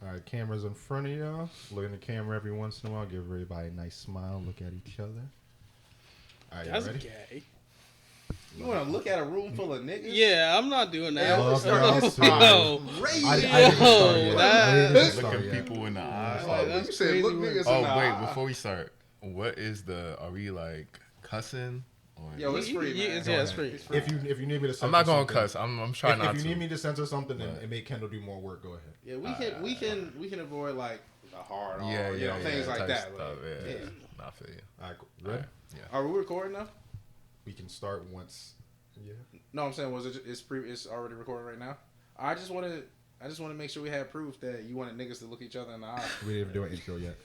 All right, cameras in front of y'all. Look in the camera every once in a while. Give everybody a nice smile. Look at each other. All right, That's ready? gay. You want to look at a room full of niggas? Yeah, I'm not doing that. Love y'all too. Crazy. I didn't start yet. that- Looking people in the eyes. Like, You that's said crazy look work. niggas in Oh the wait, eye. before we start, what is are we like cussing? Or... Yo, it's free, man. Yeah, it's free. If you need me to censor I'm not gonna something, cuss. I'm trying not if to. you need me to censor something and make Kendall do more work, go ahead. Yeah, we can avoid like the hard R, yeah, things like type that. Stuff, Yeah. Nah, I feel you. All right, cool. Ready? Yeah. Are we recording now? We can start once. Yeah. No, I'm saying it's already recording right now. I just want to make sure we have proof that you wanted niggas to look each other in the eye. We didn't even do an intro yet.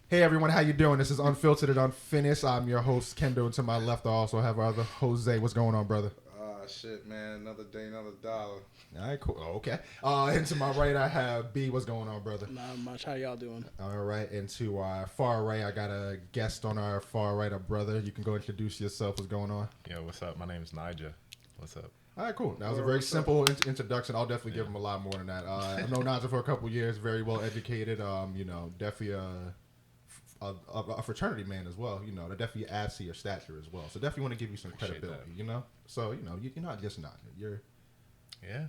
Hey everyone, how you doing? This is Unfiltered and Unfinished. I'm your host Kendall, and to my left I also have our other Jose. What's going on, brother? Shit, man. Another day, another dollar. All right, cool. Oh, okay. And to my right I have B. What's going on, brother? Not much. How y'all doing? All right. And to our far right, I got a guest on our far right, a brother. You can go introduce yourself. What's going on? Yeah, what's up? My name is Nija. What's up? All right, cool. That was a very simple introduction. I'll definitely give him a lot more than that. I've known Naja for a couple years. Very well educated. Definitely a fraternity man as well. You know, that definitely adds to your stature as well. So definitely want to give you some Appreciate credibility. that. You know, so you're not just Naja. You're Yeah.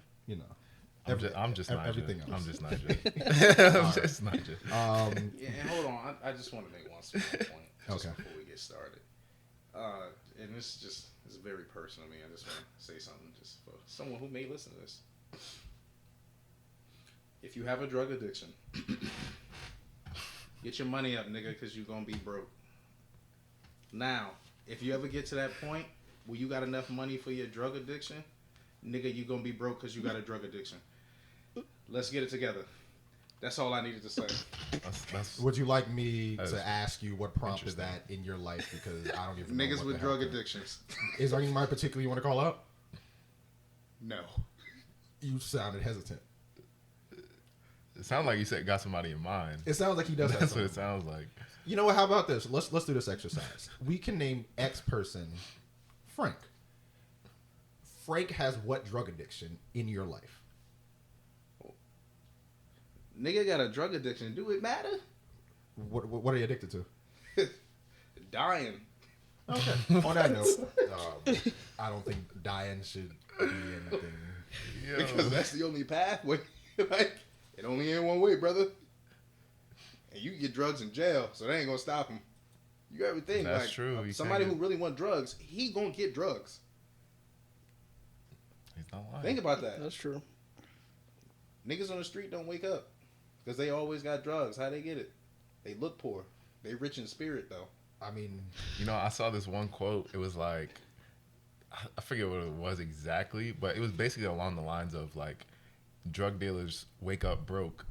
I'm just Nija. Nija. Everything else. I'm just Nija. I'm just Nija. Yeah, and hold on. I just want to make one small point just before we get started. And this is very personal to me. I just want to say something just for someone who may listen to this. If you have a drug addiction, get your money up, nigga, because you're going to be broke. Now, if you ever get to that point where you got enough money for your drug addiction, nigga, you're going to be broke because you got a drug addiction. Let's get it together. That's all I needed to say. Would you like me to ask you what prompted that in your life? Because I don't even know. Niggas with drug addictions. Is there anybody particular you want to call out? No. You sounded hesitant. It sounds like you got somebody in mind. It sounds like he does. That's what it sounds like. You know what? How about this? Let's do this exercise. We can name X person Frank. Frank has what drug addiction in your life? Nigga got a drug addiction. Do it matter? What are you addicted to? Dying. Okay. On that note, I don't think dying should be anything. Yo. Because that's the only pathway. Like, it only ain't one way, brother. And you get drugs in jail, so that ain't gonna stop him. You ever think That's like true. Somebody who really want drugs, he gonna get drugs. He's not lying. Think about that. That's true. Niggas on the street don't wake up because they always got drugs. How they get it? They look poor. They rich in spirit though. I mean, I saw this one quote. It was like, I forget what it was exactly, but it was basically along the lines of like, drug dealers wake up broke.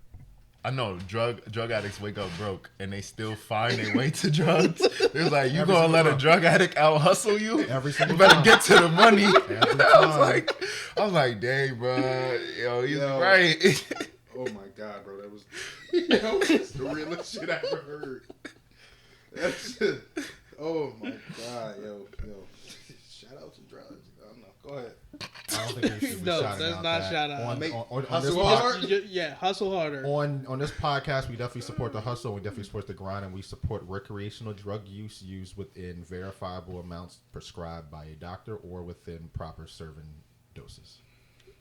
I know drug addicts wake up broke and they still find their way to drugs. It was like, you gonna let a drug addict out hustle you? Every single You better time. get to the money. Every I was like, dang, bro, he's right. Oh my god, bro, that was the realest shit I ever heard. Oh my god, yo. Shout out to drugs. I don't know. Go ahead. I don't think we should be No, shouting that's out not that. shout out. On this Hustle hard. Yeah, hustle harder. On this podcast, we definitely support the hustle. We definitely support the grind, and we support recreational drug use used within verifiable amounts prescribed by a doctor or within proper serving doses.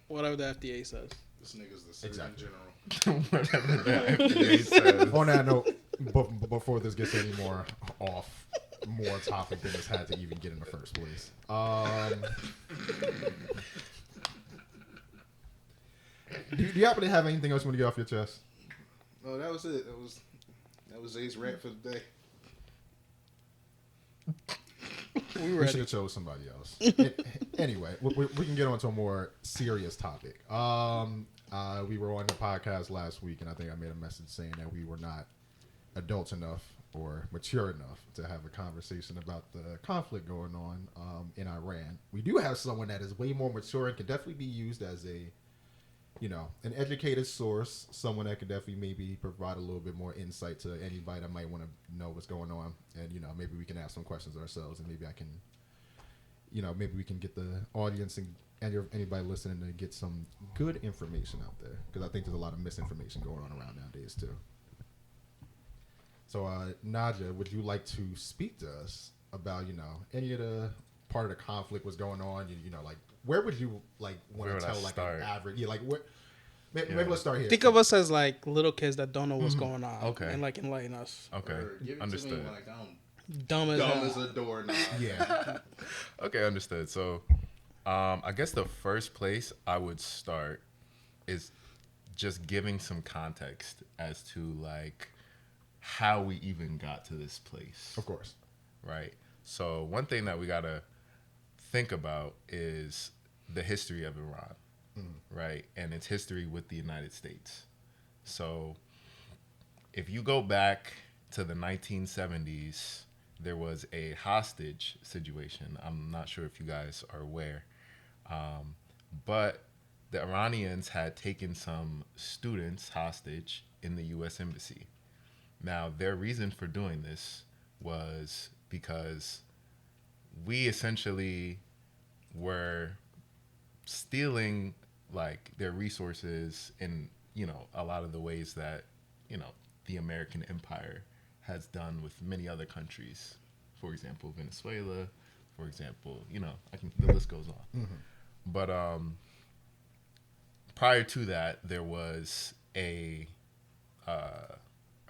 Whatever the FDA says. This nigga's the Surgeon Exactly. General. Whatever the FDA says. On that note, before this gets any more topic than this had to even get in the first place. Do you happen to have anything else you want to get off your chest? No, that was it. That was Zay's rant for the day. We should have chose somebody else. Anyway, we can get on to a more serious topic. We were on the podcast last week, and I think I made a message saying that we were not adults enough or mature enough to have a conversation about the conflict going on in Iran. We do have someone that is way more mature and can definitely be used as an educated source, someone that could definitely maybe provide a little bit more insight to anybody that might want to know what's going on. And, maybe we can ask some questions ourselves, and maybe I can, maybe we can get the audience and anybody listening to get some good information out there, because I think there's a lot of misinformation going on around nowadays too. So, Naja, would you like to speak to us about, any of the part of the conflict was going on? Like, where would you want to tell like an average? Yeah, like where? Maybe let's start here. Think of us as like little kids that don't know what's going on. Okay. And like enlighten us. Okay. Give it Understood. To me like I'm dumb as a doorknob. Yeah. Okay, understood. So, I guess the first place I would start is just giving some context as to like how we even got to this place. Of course. Right. So one thing that we gotta think about is the history of Iran, right, and its history with the United States. So if you go back to the 1970s, there was a hostage situation. I'm not sure if you guys are aware, but the Iranians had taken some students hostage in the U.S. Embassy. Now, their reason for doing this was because we essentially were stealing like their resources in, a lot of the ways that, the American empire has done with many other countries. For example, Venezuela, for example, the list goes on. Mm-hmm. But prior to that, there was a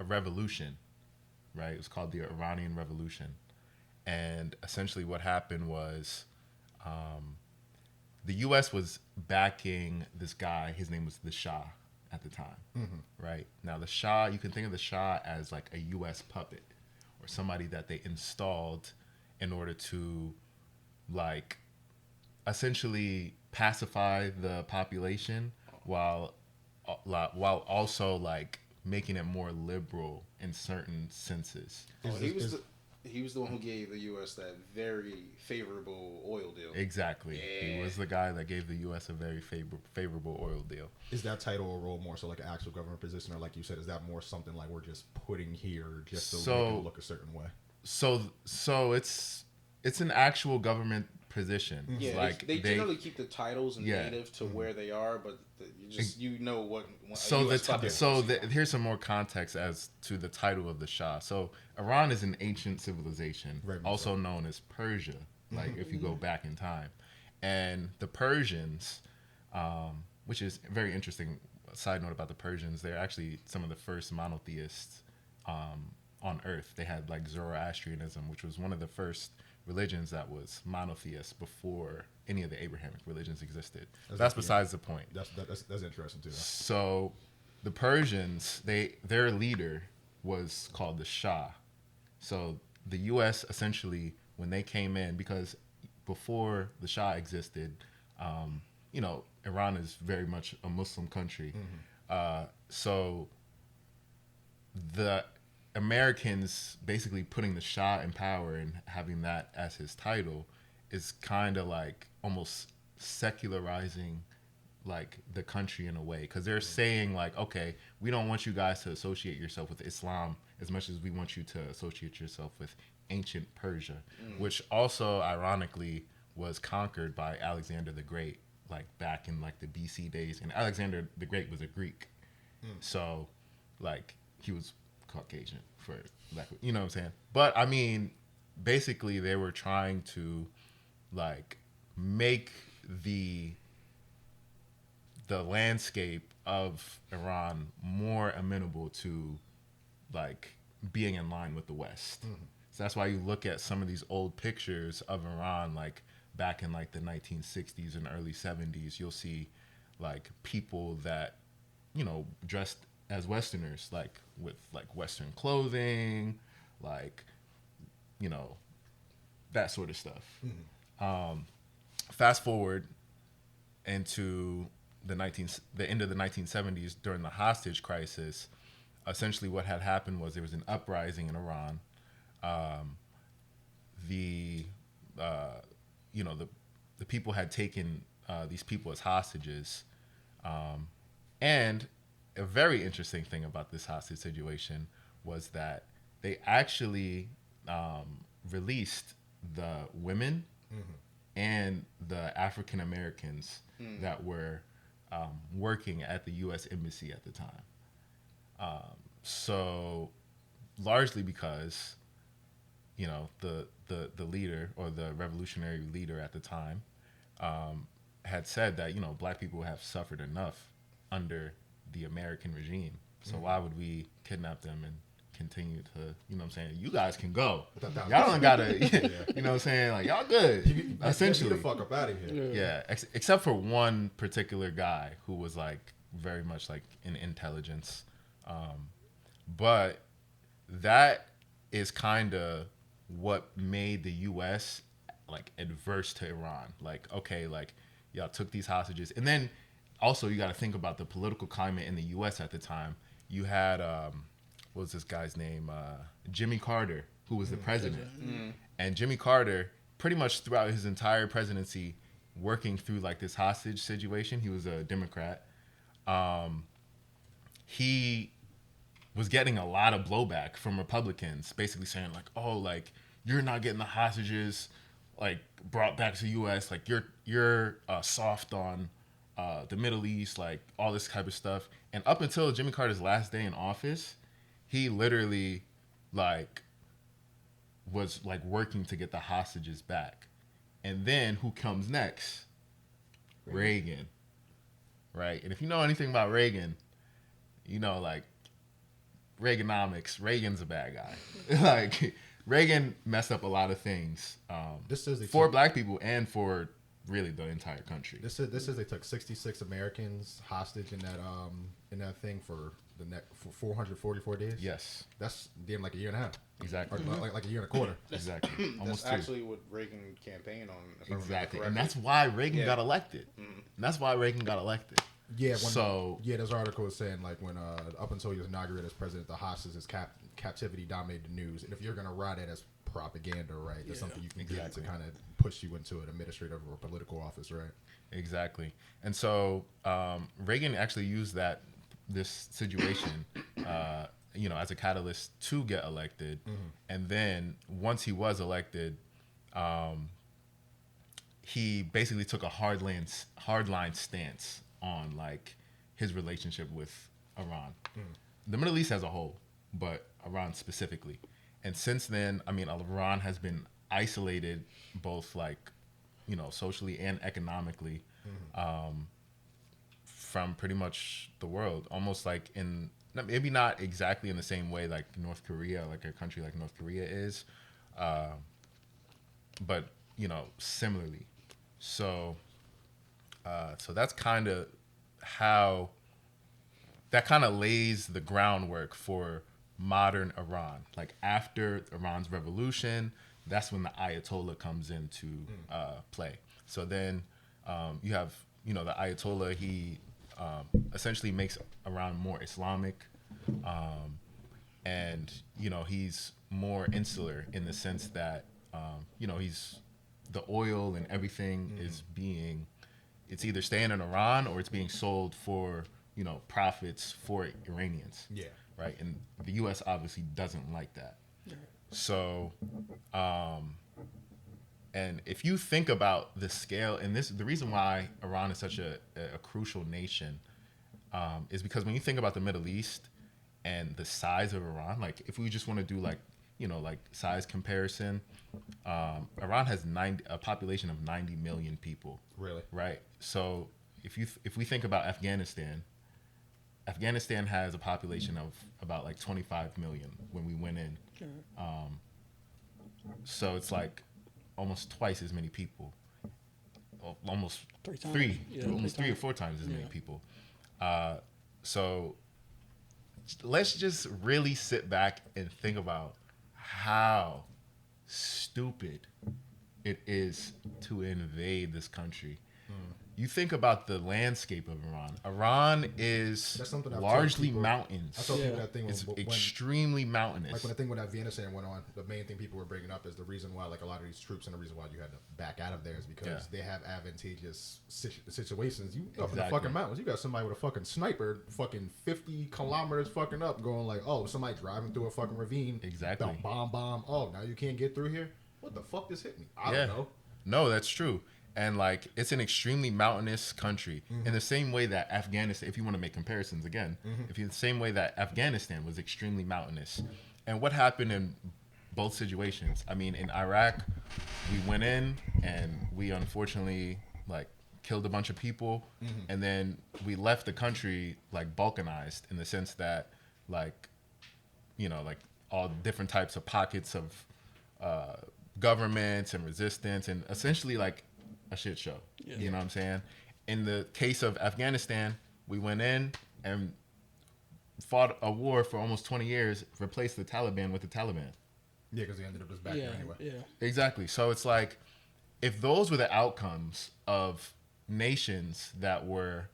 revolution, right? It was called the Iranian Revolution. And essentially what happened was the U.S. was backing this guy. His name was the Shah at the time, right? Now, the Shah, you can think of the Shah as like a U.S. puppet or somebody that they installed in order to like essentially pacify the population while also like making it more liberal in certain senses. He was the one who gave the U.S. that very favorable oil deal. Exactly. Yeah. He was the guy that gave the U.S. a very favorable oil deal. Is that title or role more so like an actual government position, or like you said, is that more something like we're just putting here just so make it look a certain way? So it's an actual government position. Yeah, like they generally keep the titles native to where they are, but what. Here's some more context as to the title of the Shah. So Iran is an ancient civilization, also known as Persia. Like if you go back in time, and the Persians, which is very interesting. Side note about the Persians, they're actually some of the first monotheists on Earth. They had like Zoroastrianism, which was one of the first religions that was monotheist before any of the Abrahamic religions existed. That's besides the point. That's interesting too. So the Persians, their leader was called the Shah. So the U.S. essentially, when they came in, because before the Shah existed, Iran is very much a Muslim country. So the Americans basically putting the Shah in power and having that as his title is kind of like almost secularizing like the country in a way, because they're saying like, okay, we don't want you guys to associate yourself with Islam as much as we want you to associate yourself with ancient Persia, which also ironically was conquered by Alexander the Great, like back in like the BC days. And Alexander the Great was a Greek, so like he was Caucasian for like, you know what I'm saying? But I mean, basically they were trying to like make the landscape of Iran more amenable to like being in line with the West. So that's why you look at some of these old pictures of Iran, like back in like the 1960s and early 70s, you'll see like people that, dressed as Westerners, like with like Western clothing, like, that sort of stuff. Fast forward into the end of the 1970s during the hostage crisis. Essentially what had happened was there was an uprising in Iran. The people had taken these people as hostages. And a very interesting thing about this hostage situation was that they actually released the women and the African Americans that were working at the U.S. Embassy at the time. So largely because, you know, the leader or the revolutionary leader at the time had said that, you know, black people have suffered enough under the American regime. So why would we kidnap them and continue to, you know what I'm saying? You guys can go. Y'all don't gotta, you know what I'm saying? Like, y'all good. Essentially. Get the fuck up out of here. Yeah, except for one particular guy who was like very much like in intelligence. But that is kind of what made the U.S. like adverse to Iran. Like, okay, like y'all took these hostages. And then also you got to think about the political climate in the U.S. at the time. You had, what was this guy's name? Jimmy Carter, who was the president. And Jimmy Carter, pretty much throughout his entire presidency, working through like this hostage situation, he was a Democrat. He was getting a lot of blowback from Republicans, basically saying like, oh, like you're not getting the hostages like brought back to the U.S. Like you're soft on the Middle East, like all this type of stuff. And up until Jimmy Carter's last day in office, he literally like was like working to get the hostages back. And then who comes next? Reagan. Right? And if you know anything about Reagan, you know like Reaganomics, Reagan's a bad guy. Like Reagan messed up a lot of things for black people and for really the entire country. This is they took 66 Americans hostage in that thing for 444 days. Yes, that's damn like a year and a half. Exactly, or like a year and a quarter. Exactly, almost that's two. actually what Reagan campaigned on. Exactly, and that's why Reagan got elected. And that's why Reagan got elected. Yeah. This article is saying like when up until he was inaugurated as president, the hostages captivity dominated the news, and if you're gonna ride it as propaganda, right, there's something you can get to kind of push you into an administrative or political office, right? Exactly. And so Reagan actually used this situation, you know, as a catalyst to get elected. And then once he was elected, he basically took a hardline stance on like his relationship with Iran, the Middle East as a whole, but Iran specifically. And since then, I mean, Iran has been isolated both like, you know, socially and economically from pretty much the world, almost like in, maybe not exactly in the same way like North Korea, like a country like North Korea is, but, you know, similarly. So that's kind of how, that kind of lays the groundwork for modern Iran. Like after Iran's revolution, that's when the Ayatollah comes into play. So then you have, you know, the Ayatollah, he essentially makes Iran more Islamic. And, you know, he's more insular in the sense that, you know, the oil and everything is it's either staying in Iran or it's being sold for, you know, profits for Iranians. Yeah. Right. And the U.S. obviously doesn't like that. So, and if you think about the scale, and the reason why Iran is such a crucial nation is because when you think about the Middle East and the size of Iran, like if we just want to do like, you know, like size comparison, Iran has a population of 90 million people. Really? Right. So if we think about Afghanistan has a population of about like 25 million when we went in. So it's like almost twice as many people, almost three or four times as many people. So let's just really sit back and think about how stupid it is to invade this country. You think about the landscape of Iran. Iran is largely mountains. I told people that thing it's extremely mountainous. Like when the thing with Afghanistan went on, the main thing people were bringing up is the reason why like a lot of these troops and the reason why you had to back out of there is because they have advantageous situations. You up in the fucking mountains, you got somebody with a fucking sniper fucking 50 kilometers fucking up going like, oh, somebody driving through a fucking ravine. Exactly. Bomb. Oh, now you can't get through here? What the fuck just hit me? I don't know. No, that's true. And like it's an extremely mountainous country in the same way that Afghanistan, if you want to make comparisons again, if you the same way that Afghanistan was extremely mountainous. And what happened in both situations? I mean, in Iraq, we went in and we unfortunately like killed a bunch of people, and then we left the country like balkanized in the sense that like like all different types of pockets of governments and resistance, and essentially like a shit show. Yeah. You know what I'm saying? In the case of Afghanistan, we went in and fought a war for almost 20 years, replaced the Taliban with the Taliban. Yeah, because they ended up just back there anyway. Yeah. Exactly. So it's like, if those were the outcomes of nations that were,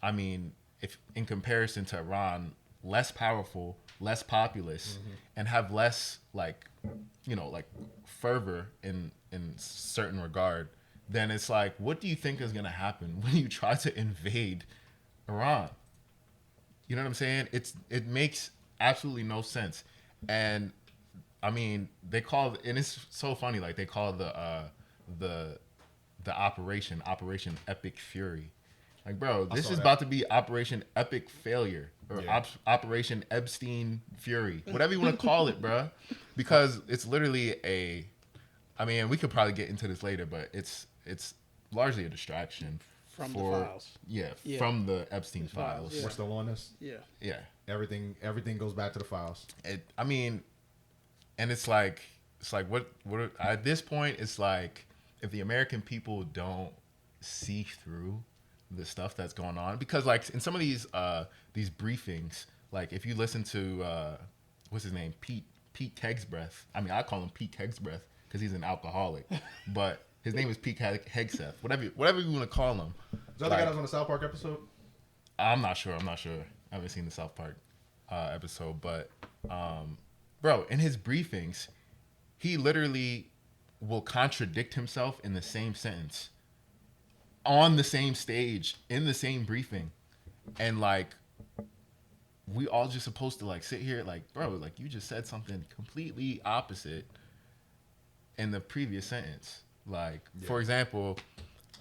I mean, if in comparison to Iran, less powerful, less populous, and have less like, like fervor in certain regard, then it's like, what do you think is gonna happen when you try to invade Iran? You know what I'm saying? It makes absolutely no sense. And I mean, and it's so funny, like they call the Operation Epic Fury. Like, bro, this is about to be Operation Epic Failure or Operation Epstein Fury, whatever you want to call it, bro, because it's literally I mean, we could probably get into this later, but it's largely a distraction From the files. Yeah, from the Epstein files. We're still on this. Yeah. Everything goes back to the files. I mean, and it's like what at this point, it's like, if the American people don't see through the stuff that's going on, because like in some of these briefings, like if you listen to what's his name, Pete Kegsbreath. I mean, I call him Pete Kegsbreath because he's an alcoholic, but his name is Pete Hegseth. Whatever you want to call him. Is that the guy that was on the South Park episode? I'm not sure. I haven't seen the South Park episode, but bro, in his briefings, he literally will contradict himself in the same sentence on the same stage in the same briefing, and like we all just supposed to like sit here like, bro, like you just said something completely opposite in the previous sentence. Like, for example,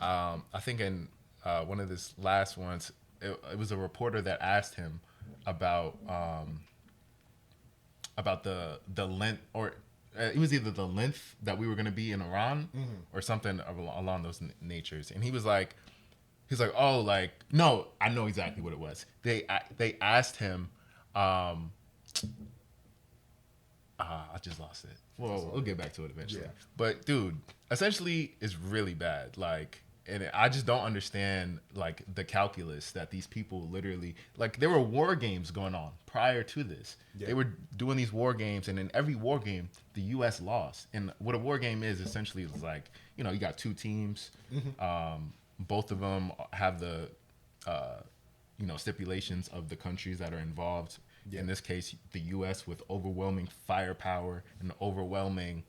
I think in one of this last ones, it was a reporter that asked him about the length, or it was either the length that we were going to be in Iran or something along those natures. And he's like, oh, like, no, I know exactly what it was. They asked him, I just lost it. Well, we'll get back to it eventually. Yeah. But dude, essentially, it's really bad. Like, and I just don't understand like the calculus that these people literally, like, there were war games going on prior to this. Yeah. They were doing these war games, and in every war game, the U.S. lost. And what a war game is essentially is like, you got two teams. Both of them have the stipulations of the countries that are involved. Yeah. In this case, the U.S. with overwhelming firepower and overwhelming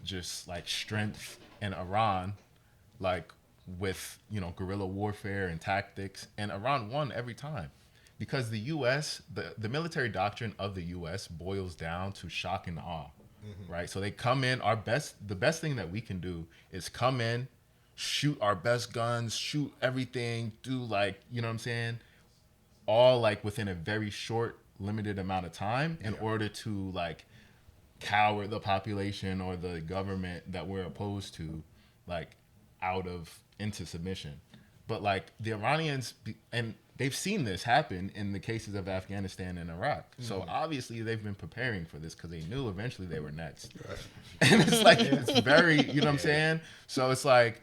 just like strength, and Iran like with guerrilla warfare and tactics, and Iran won every time because the U.S. the military doctrine of the U.S. boils down to shock and awe, right? So they come in, the best thing that we can do is come in, shoot our best guns, shoot everything, do like, you know what I'm saying, all like within a very short limited amount of time in order to like cower the population or the government that we're opposed to like into submission. But like the Iranians, and they've seen this happen in the cases of Afghanistan and Iraq. So obviously they've been preparing for this because they knew eventually they were next. Right. And it's like, it's very, you know what I'm saying? So it's like,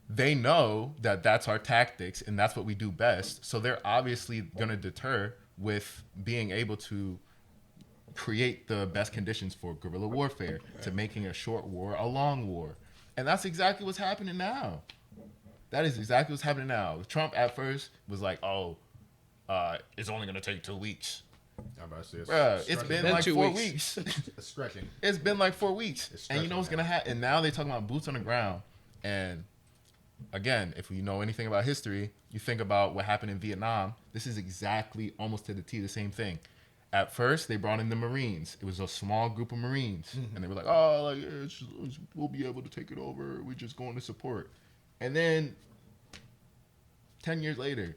they know that that's our tactics and that's what we do best. So they're obviously going to deter with being able to create the best conditions for guerrilla warfare, to making a short war a long war. And that's exactly what's happening now. That is exactly what's happening now. Trump at first was like, it's only going to take 2 weeks. Bruh, it's been like 4 weeks. It's stretching. It's been like 4 weeks. And you know what's going to happen? And now they're talking about boots on the ground. And again, if you know anything about history, you think about what happened in Vietnam. This is exactly almost to the T the same thing. At first, they brought in the Marines. It was a small group of Marines, and they were like, "Oh, like we'll be able to take it over. We're just going to support." And then, 10 years later,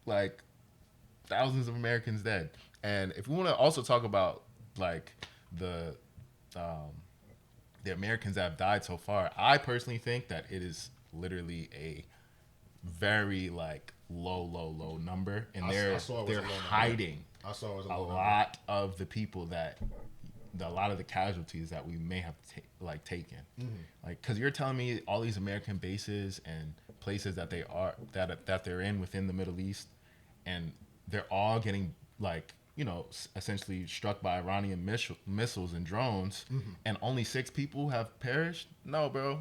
like thousands of Americans dead. And if we want to also talk about like the Americans that have died so far, I personally think that it is literally a very like low number, and they're hiding. I saw it was a lot of the people a lot of the casualties that we may have taken. Like, because you're telling me all these American bases and places that they're in within the Middle East, and they're all getting like, you know, essentially struck by Iranian missiles and drones, and only 6 people have perished. No, bro,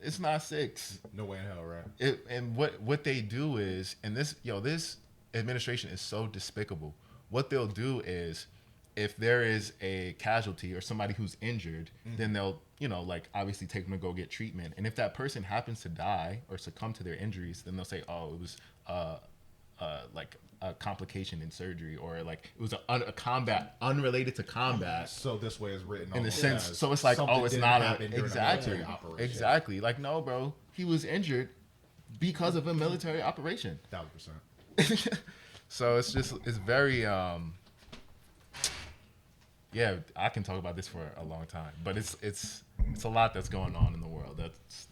it's not 6. No way in hell, right? And what they do is, and this administration is so despicable. What they'll do is, if there is a casualty or somebody who's injured, then they'll, you know, like obviously take them to go get treatment. And if that person happens to die or succumb to their injuries, then they'll say, oh, it was like a complication in surgery, or like it was a combat unrelated to combat. So this way is written in the sense. So it's like, oh, it's not exactly. Like, no, bro, he was injured because of a military operation. 1000%. So it's very yeah, I can talk about this for a long time, but it's a lot that's going on in the world. That's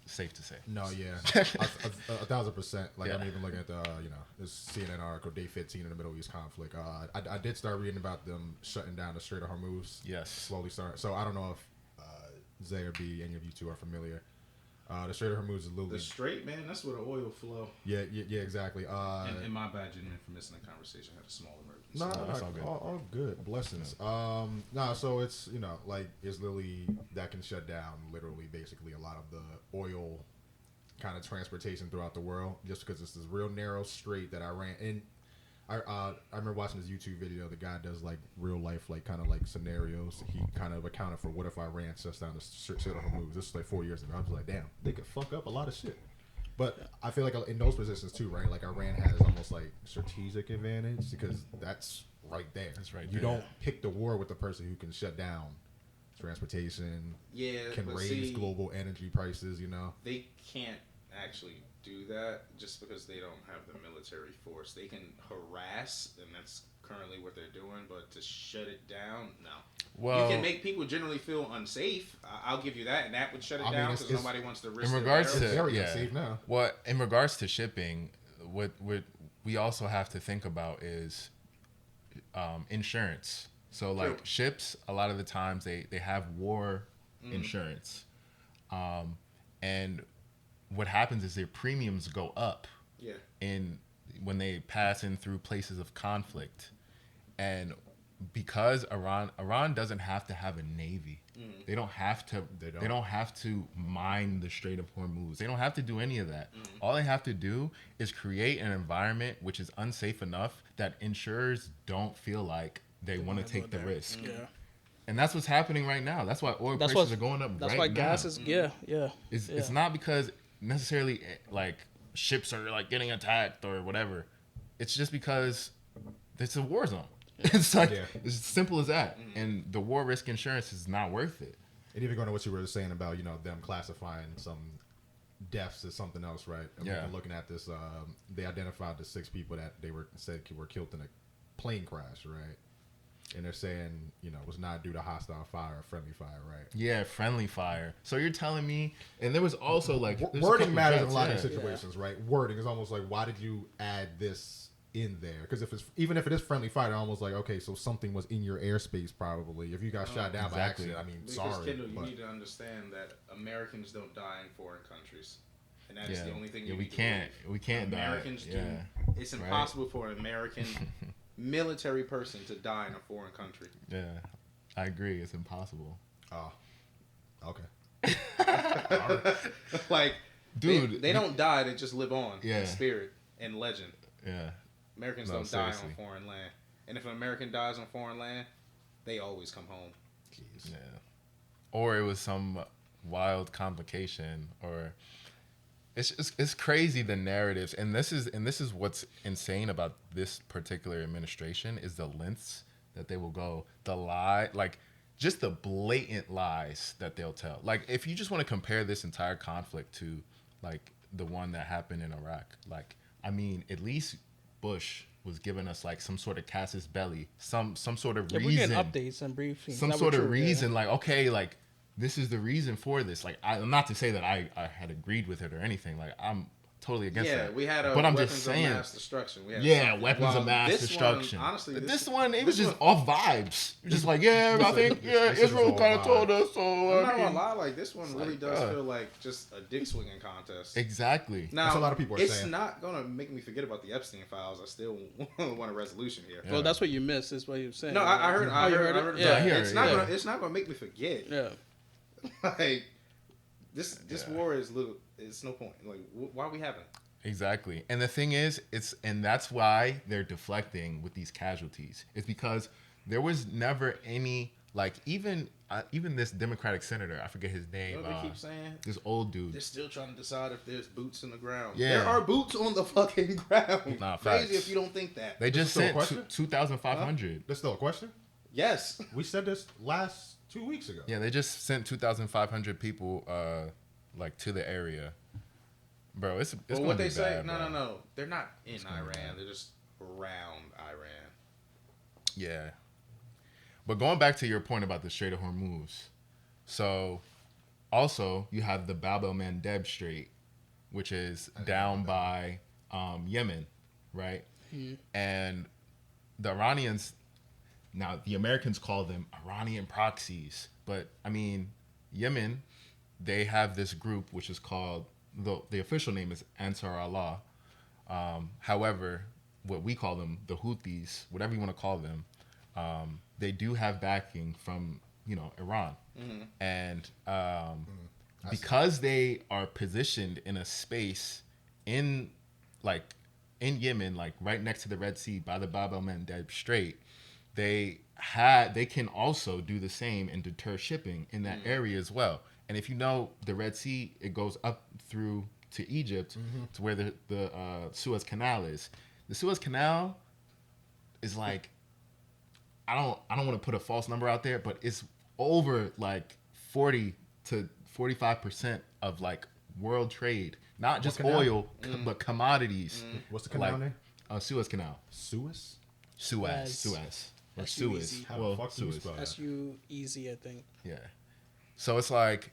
safe to say. No, yeah, 1000%. Like, I'm even looking at the this CNN article, day 15 in the Middle East conflict. I did start reading about them shutting down the Strait of Hormuz. Yes, slowly start. So I don't know if Zay or B, any of you two are familiar. The Strait of Hormuz is literally the Strait, man. That's where the oil flow. Yeah, exactly. And my bad, gentlemen, for missing the conversation. I had a small emergency. No, that's all good. All good. Blessings. So it's like it's literally that can shut down literally basically a lot of the oil kind of transportation throughout the world, just because it's this real narrow strait that Iran and I remember watching this YouTube video. The guy does like real life, like kind of like scenarios. He kind of accounted for what if Iran shuts down the Strait of Hormuz. This is like 4 years ago. I was like, damn, they could fuck up a lot of shit. But I feel like in those positions too, right? Like Iran has almost like strategic advantage because that's right there. That's right. You don't pick the war with the person who can shut down transportation. Yeah, can raise global energy prices. They can't actually do that just because they don't have the military force. They can harass, and that's currently what they're doing, but to shut it down, no. Well, you can make people generally feel unsafe. I'll give you that, and that would shut it down because nobody wants to risk. In regards to very unsafe now. What in regards to shipping, what we also have to think about is insurance. So like ships, a lot of the times they have war insurance, and what happens is their premiums go up. Yeah. When they pass in through places of conflict, and because Iran doesn't have to have a navy. They don't have to. They don't have to mine the Strait of Hormuz. They don't have to do any of that. All they have to do is create an environment which is unsafe enough that insurers don't feel like they want to take the risk. Yeah. And that's what's happening right now. That's why oil prices are going up. That's right why now. gas is. Yeah. It's not because necessarily like ships are like getting attacked or whatever. It's just because it's a war zone. It's like it's as simple as that. And the war risk insurance is not worth it. And even going to what you were saying about them classifying some deaths as something else, right? And we've been looking at this. They identified the 6 people that they said were killed in a plane crash, right? And they're saying, it was not due to hostile fire or friendly fire, right? Yeah, friendly fire. So you're telling me, and there was also like wording matters in a lot of situations, right? Wording is almost like, why did you add this in there? Because even if it is friendly fire, almost like, okay, so something was in your airspace probably. If you got shot down by accident, because sorry. Kendall, you need to understand that Americans don't die in foreign countries. And that is the only thing you need to believe. We can't Americans die. do. It's impossible for an American military person to die in a foreign country. Yeah, I agree. It's impossible. Oh, okay. Like, dude, they don't die. They just live on in Yeah. spirit and legend. Yeah. Americans don't die on foreign land. And if an American dies on foreign land, they always come home. Jeez. Yeah. Or it was some wild complication, or it's crazy, the narratives. And this is what's insane about this particular administration is the lengths that they will go. The lie, like just the blatant lies that they'll tell. Like if you just want to compare this entire conflict to like the one that happened in Iraq, like I mean, at least Bush was giving us like some sort of casus belli, some sort of reason. We're getting updates and briefings. Some sort of reason, like okay, like this is the reason for this. Like I'm not to say that I had agreed with it or anything. Like I'm totally against that. Yeah, we had but I'm weapons just saying, of mass destruction. We had weapons of mass destruction. One, honestly, this one, it was just off vibes. Just like, I think Israel kind of told us. So I'm not gonna lie, like this one really does feel like just a dick swinging contest. Exactly. Now, that's a lot of people are saying. It's not gonna make me forget about the Epstein files. I still want a resolution here. Well, that's what you missed. Is what you're saying. No, I heard. I heard. Yeah, it's not gonna make me forget. Yeah. Like this war is little. It's no point. Like why are we having it? Exactly. And the thing is, that's why they're deflecting with these casualties. It's because there was never any, like, even this Democratic senator, I forget his name. You know what they keep saying? This old dude. They're still trying to decide if there's boots in the ground. Yeah. There are boots on the fucking ground. Nah, Crazy facts. if you don't think that. They just sent 2,500. That's still a question? Yes. We said this last 2 weeks ago. Yeah, they just sent 2,500 people, like, to the area. Bro, it's well, what they say? bad, No. They're not in Iran. They're just around Iran. Yeah. But going back to your point about the Strait of Hormuz, so also you have the Bab el-Mandeb Strait, which is down by Yemen, right? Mm-hmm. And the Iranians, now the Americans call them Iranian proxies, but I mean, Yemen, they have this group which is called, the official name is Ansar Allah. However, what we call them, the Houthis, whatever you want to call them, they do have backing from, Iran. Mm-hmm. And because they are positioned in a space in Yemen, like right next to the Red Sea by the Bab el-Mandeb Strait, they can also do the same and deter shipping in that area as well. And if you know the Red Sea, it goes up through to Egypt to where the Suez Canal is. The Suez Canal is like, I don't want to put a false number out there, but it's over like 40 to 45% of like world trade, not just oil, but commodities. What's the canal name? Suez Canal. Suez. Or Suez. Well, Suez. S-U-easy, I think. Yeah. So it's like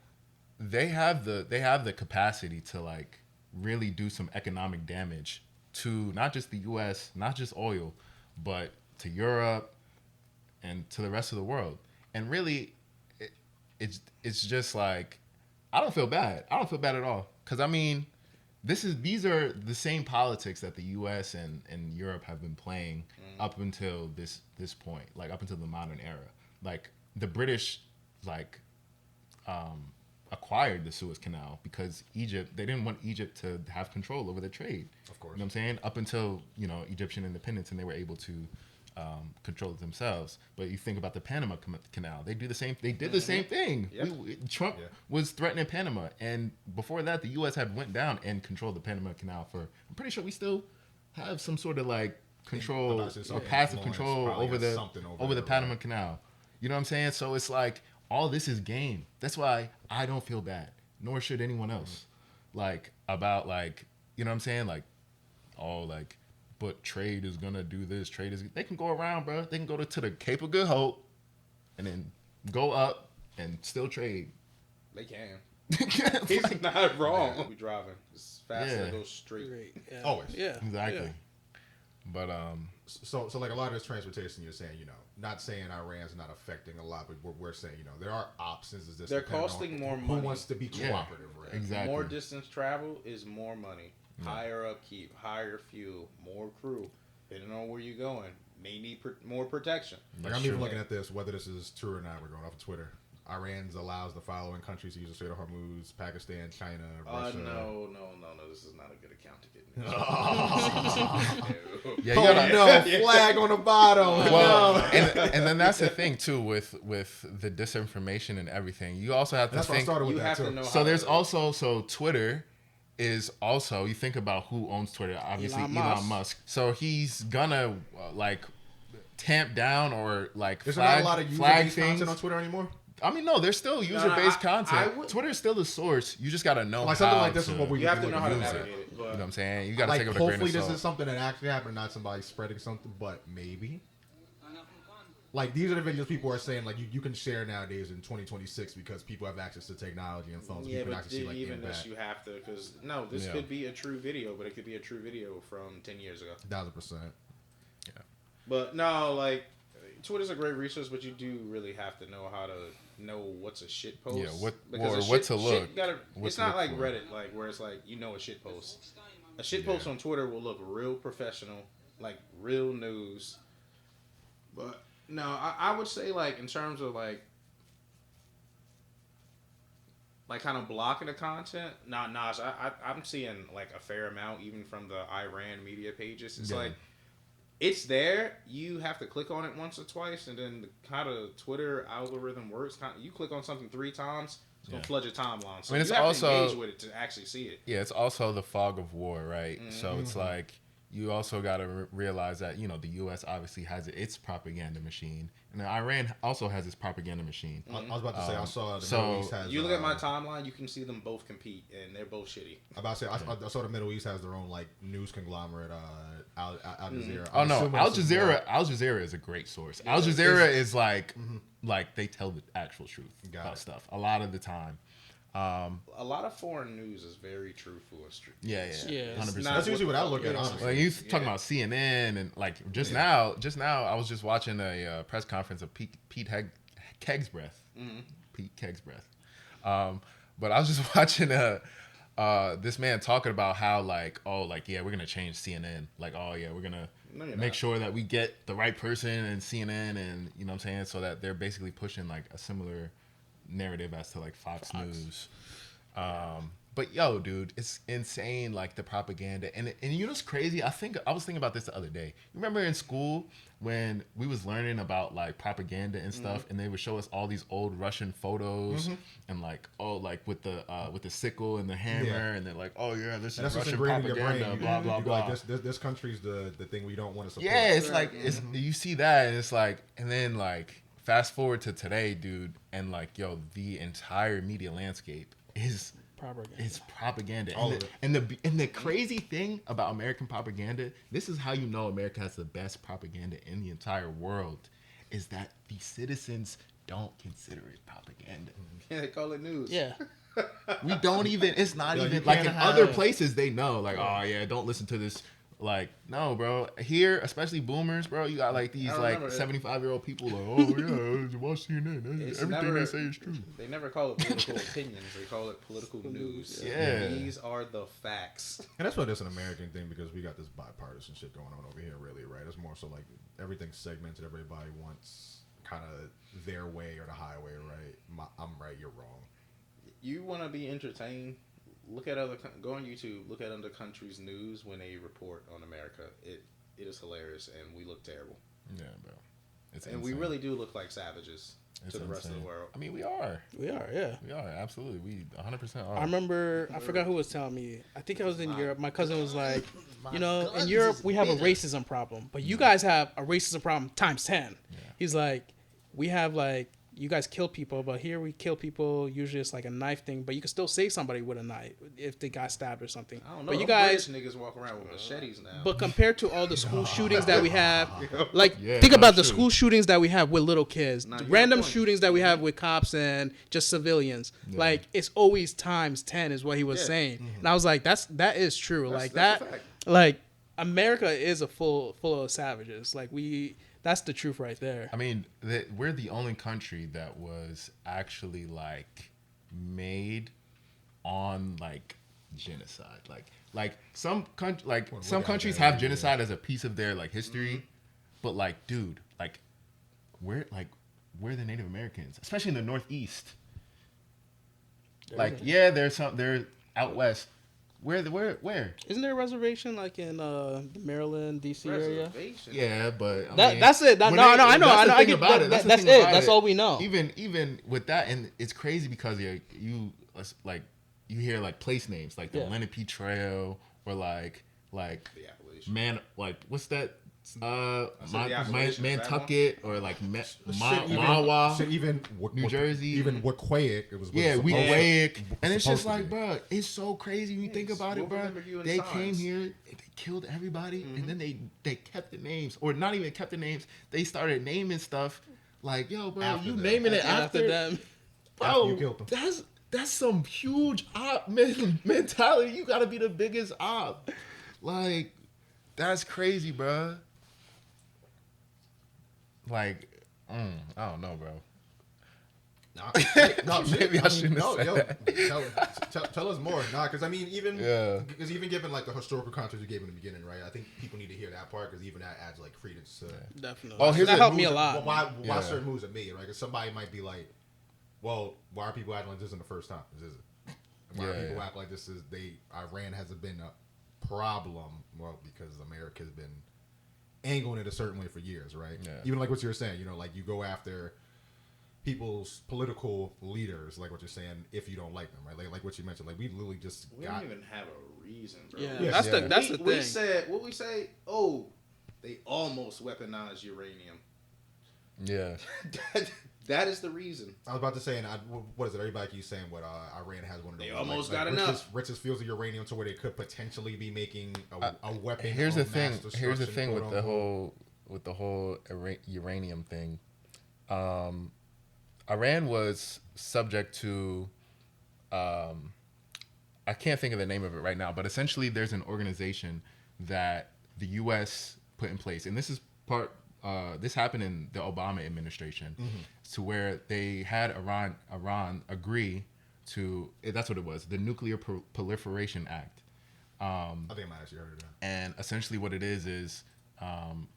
they have the capacity to like really do some economic damage to not just the US, not just oil, but to Europe and to the rest of the world. And really it's just like I don't feel bad. I don't feel bad at all. Cause I mean, these are the same politics that the US and Europe have been playing up until this point, like up until the modern era. Like the British acquired the Suez Canal because they didn't want Egypt to have control over the trade. Of course. You know what I'm saying? Up until, Egyptian independence and they were able to control it themselves. But you think about the Panama Canal. They did the same thing. Yep. Trump was threatening Panama. And before that, the U.S. had went down and controlled the Panama Canal I'm pretty sure we still have some sort of like control or passive control over the Panama Canal. You know what I'm saying? So it's like, all this is game. That's why I don't feel bad, nor should anyone else. Like, about, like, you know what I'm saying? Like, but trade is going to do this. They can go around, bro. They can go to the Cape of Good Hope and then go up and still trade. They can. He's not wrong. We driving. It's fast and it goes straight. Yeah. Always. Yeah. Exactly. Yeah. But, So like a lot of this transportation, you're saying, not saying Iran's not affecting a lot, but we're saying, there are options. Is this they're costing more money. Who wants to be cooperative, right? Exactly. More distance travel is more money. Higher upkeep, higher fuel, more crew. Depending on where you're going, may need more protection. Like I'm even looking at this, whether this is true or not. We're going off of Twitter. Iran allows the following countries to use the Strait of Hormuz: Pakistan, China, Russia. No. This is not a good account to get in. Flag on the bottom. Well, and then that's the thing too with the disinformation and everything. You also have to think. That's why I started with that too. So there's also Twitter is also, you think about who owns Twitter. Obviously Elon Musk. So he's gonna tamp down or like There's not a lot of flag user-based things content on Twitter anymore. I mean, no, there's still user-based content. I would, Twitter is still the source. You just gotta know Like how something like this is what we you have to look know at how to music. navigate it. You know But what I'm saying? You gotta Like take it with a grain hopefully of this salt. is something that actually happened, not somebody spreading something, but maybe. Like these are the videos people are saying like you can share nowadays in 2026 because people have access to technology and phones. yeah, People can but actually see like even in this back. you have to because this could be a true video, but it could be a true video from 10 years ago. 1000%. Yeah. But no, like Twitter's a great resource, but you do really have to know how to know what's a shit post. Yeah, because what to look. It's not like Reddit, like where it's like a shit post. A shit post on Twitter will look real professional, like real news. But no, I would say like in terms of like kind of blocking the content. Naj, I'm seeing like a fair amount even from the Iran media pages. It's like it's there. You have to click on it once or twice, and then how the Twitter algorithm works. You click on something 3 times, it's gonna flood your timeline. So I mean, it's you have also, to engage with it to actually see it. Yeah, it's also the fog of war, right? So it's like you also got to realize that the U.S. obviously has its propaganda machine, and Iran also has its propaganda machine. I was about to say I saw the so Middle East has. You look at my timeline, you can see them both compete, and they're both shitty. I'm about to say I saw the Middle East has their own like news conglomerate. Al Jazeera. Oh no, Al Jazeera is a great source. Al Jazeera is like they tell the actual truth about stuff a lot of the time. A lot of foreign news is very truthful and straight. Yeah, 100%. That's usually what I look at. Honestly, Like you talking about CNN and like just now I was just watching a press conference of Pete Kegsbreath. Pete Kegsbreath. But I was just watching this man talking about how we're gonna change CNN. Like we're gonna make sure that we get the right person in CNN, and you know what I'm saying, so that they're basically pushing like a similar narrative as to like Fox News. But yo, dude, it's insane, like the propaganda. And you know what's crazy? I was thinking about this the other day. You remember in school when we was learning about like propaganda and stuff, and they would show us all these old Russian photos and like with the sickle and the hammer, and they're like, oh yeah, this is Russian propaganda, blah blah blah. Like this country's the thing we don't want to support. Yeah, it's like you see that, and it's like, and then like fast forward to today, dude, and like the entire media landscape is propaganda. All of it. And the crazy thing about American propaganda, this is how you know America has the best propaganda in the entire world, is that the citizens don't consider it propaganda. Yeah, they call it news. Yeah. We don't even. It's not Yo, even like in other places they know. Like, oh yeah, don't listen to this. Like, no, bro. Here, especially boomers, bro, you got like these like 75-year-old people like, oh yeah, watch CNN. Everything they say is true. They never call it political opinions. They call it political news. Yeah. These are the facts. And that's why it's an American thing, because we got this bipartisan shit going on over here, really, right? It's more so like everything's segmented. Everybody wants kind of their way or the highway, right? I'm right, you're wrong. You want to be entertained? Go on YouTube, look at other countries' news when they report on America. It is hilarious, and we look terrible. Yeah, bro. It's and insane. we really do look like savages to the rest of the world. I mean, we are. Yeah. We are, absolutely. We 100% are. I remember, I forgot who was telling me. I think I was in Europe. My cousin was like, in Europe we have a racism problem, but you guys have a racism problem times 10. Yeah. He's like, we have like, you guys kill people, but here we kill people. Usually it's like a knife thing, but you can still save somebody with a knife if they got stabbed or something. I don't know. But you guys, British niggas walk around with machetes now. But compared to all the school shootings that we have, think about the school shootings that we have with little kids, the random shootings that we have with cops and just civilians. Yeah. Like it's always times 10 is what he was saying, and I was like, that is true. That's like America is full of savages. Like that's the truth right there. I mean, we're the only country that was actually like made on like genocide. Like some countries have genocide as a piece of their like history, but like, dude, like we're the Native Americans, especially in the Northeast. They're out west. Where? Isn't there a reservation like in the Maryland, DC area? Yeah, but that's it. I know. I get about it. That's it. That's all we know. Even with that, and it's crazy because you hear like place names like the Lenape Trail or like what's that Nantucket or like Mawa, even New Jersey, even Wequahic. It was Wequahic, and it's just like, bro, it's so crazy when you think about it, bro. They came here, they killed everybody, and then they kept the names, or not even kept the names. They started naming stuff like, yo, bro, after you them. Naming it after them, bro. After you killed them. That's some huge op mentality. You gotta be the biggest op. Like, that's crazy, bro. Like, I don't know, bro. Maybe I shouldn't have said that. Tell us more. Because I mean, even given like the historical context you gave in the beginning, right? I think people need to hear that part because even that adds like credence to. Definitely. Oh, that helped me a lot. Why certain moves are made, right? Because somebody might be like, well, why are people acting like this isn't the first time? This isn't. Why are people acting like this is Iran hasn't been a problem? Well, because America's been angling it a certain way for years, right? Yeah. Even like what you were saying, like you go after people's political leaders, like what you're saying, if you don't like them, right? Like what you mentioned, like we literally just don't even have a reason, bro. Yeah, that's the thing. We said what we say. Oh, they almost weaponized uranium. Yeah. That is the reason. I was about to say, and what is it? Everybody keeps saying what Iran has one of the almost got enough richest fields of uranium to where they could potentially be making a weapon. Here's the thing. Here's the thing with the whole uranium thing. Iran was subject to. I can't think of the name of it right now, but essentially, there's an organization that the U.S. put in place, and this is part. This happened in the Obama administration, to where they had Iran agree to. That's what it was, the Nuclear Proliferation Act. I think I might actually heard of that. And essentially, what it is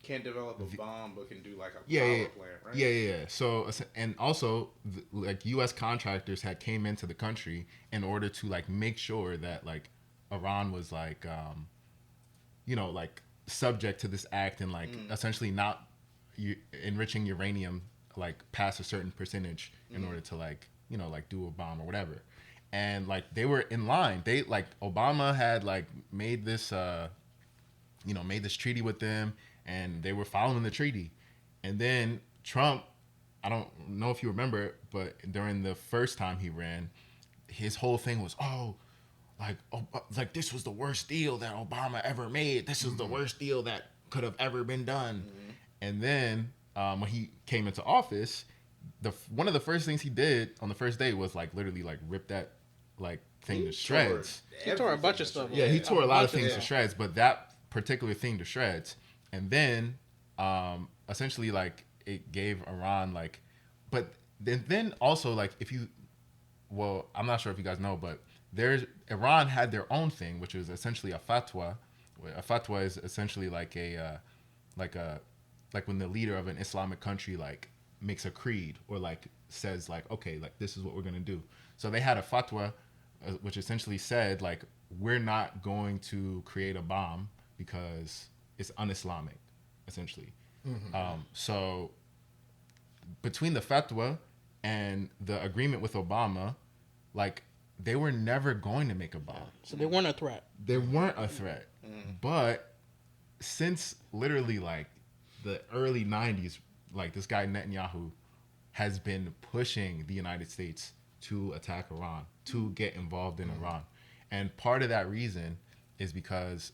can't develop a bomb, but can do like a power plant, right? Yeah. So, and also, like U.S. contractors had came into the country in order to like make sure that like Iran was like, like subject to this act and like essentially not enriching uranium like past a certain percentage in order to like do a bomb or whatever. And like they were in line. They like Obama had like made this treaty with them, and they were following the treaty. And then Trump, I don't know if you remember, but during the first time he ran, his whole thing was, like this was the worst deal that Obama ever made. This is the worst deal that could have ever been done. And then when he came into office, one of the first things he did on the first day was like literally like rip that like thing to shreds. He tore a bunch of stuff. Yeah, he tore a lot of things to shreds, but that particular thing to shreds. And then essentially like it gave Iran like, but then also like I'm not sure if you guys know, but Iran had their own thing, which was essentially a fatwa. A fatwa is essentially like when the leader of an Islamic country like makes a creed or like says like, okay, like this is what we're gonna do. So they had a fatwa, which essentially said like, we're not going to create a bomb because it's un-Islamic, essentially. So between the fatwa and the agreement with Obama, like they were never going to make a bomb. So they weren't a threat. They weren't a threat. But since literally like the early 90s, like this guy Netanyahu has been pushing the United States to attack Iran, to get involved in Iran. And part of that reason is because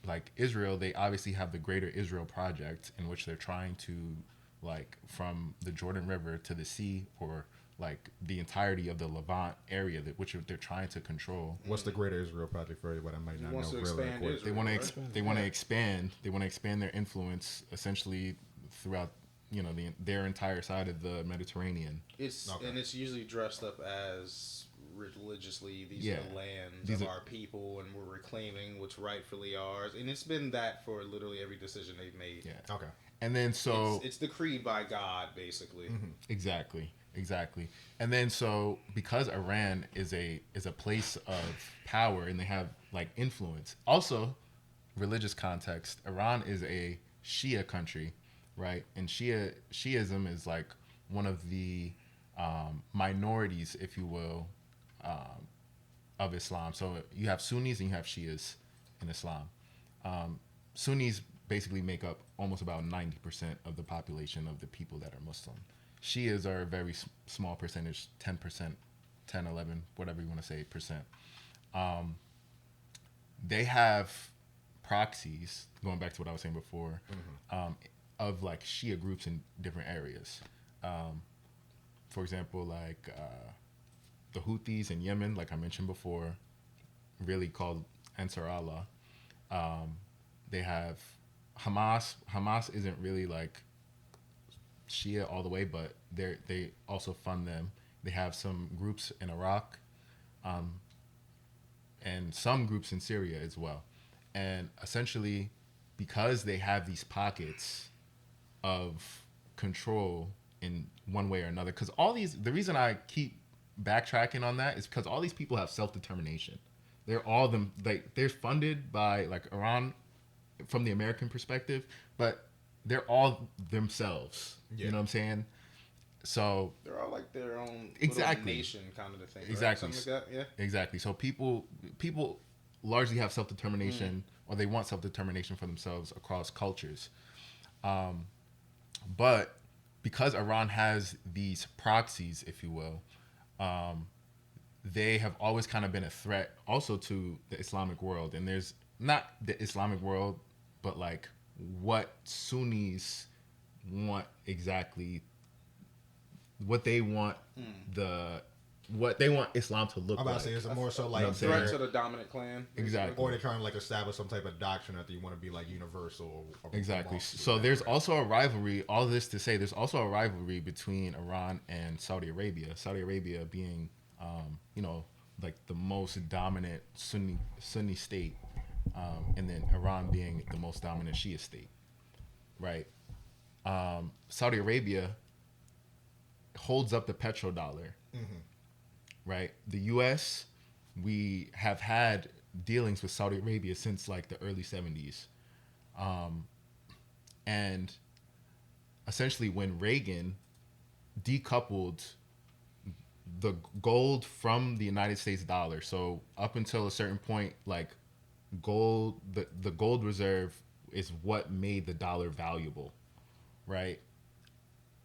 like Israel, they obviously have the Greater Israel Project, in which they're trying to like from the Jordan River to the sea, or like the entirety of the Levant area, which they're trying to control. What's the Greater Israel Project for anybody that might not know? They want to expand. They want to expand their influence essentially throughout their entire side of the Mediterranean. And it's usually dressed up as religiously these are the lands of our people, and we're reclaiming what's rightfully ours. And it's been that for literally every decision they've made. Yeah. Okay. And then so it's the creed by God, basically. Exactly. And then so because Iran is a place of power and they have like influence, also religious context, Iran is a Shia country, right? And Shiism is like one of the minorities, if you will, of Islam. So you have Sunnis and you have Shias in Islam. Sunnis basically make up almost about 90% of the population of the people that are Muslim. Shias are a very small percentage, 10%, 10, 11, whatever you want to say, percent. They have proxies, going back to what I was saying before, of like Shia groups in different areas. For example, like the Houthis in Yemen, like I mentioned before, really called Ansar Allah. They have Hamas. Hamas isn't really like Shia all the way, but they also fund them. They have some groups in Iraq, and some groups in Syria as well. And essentially, because they have these pockets of control in one way or another, because the reason I keep backtracking on that is because all these people have self-determination. They're all they're funded by like Iran from the American perspective, but they're all themselves. Yeah. You know what I'm saying? So they're all like their own exactly nation kind of thing. Exactly. Right? Something like that. Yeah. Exactly. So people largely have self-determination, or they want self-determination for themselves across cultures. But because Iran has these proxies, if you will, they have always kind of been a threat also to the Islamic world. And there's not the Islamic world, but like what Sunnis want exactly, what they want what they want Islam to look like. I'm about to say, is it more so like a threat to the dominant clan? Exactly. Or they're trying to like establish some type of doctrine that you want to be like universal. Exactly. So there's also a rivalry, all this to say, there's also a rivalry between Iran and Saudi Arabia. Saudi Arabia being, like the most dominant Sunni state, and then Iran being the most dominant Shia state, right? Saudi Arabia holds up the petrodollar, right? The U.S., we have had dealings with Saudi Arabia since like the early 70s. And essentially when Reagan decoupled the gold from the United States dollar, so up until a certain point, like gold, the gold reserve is what made the dollar valuable, right?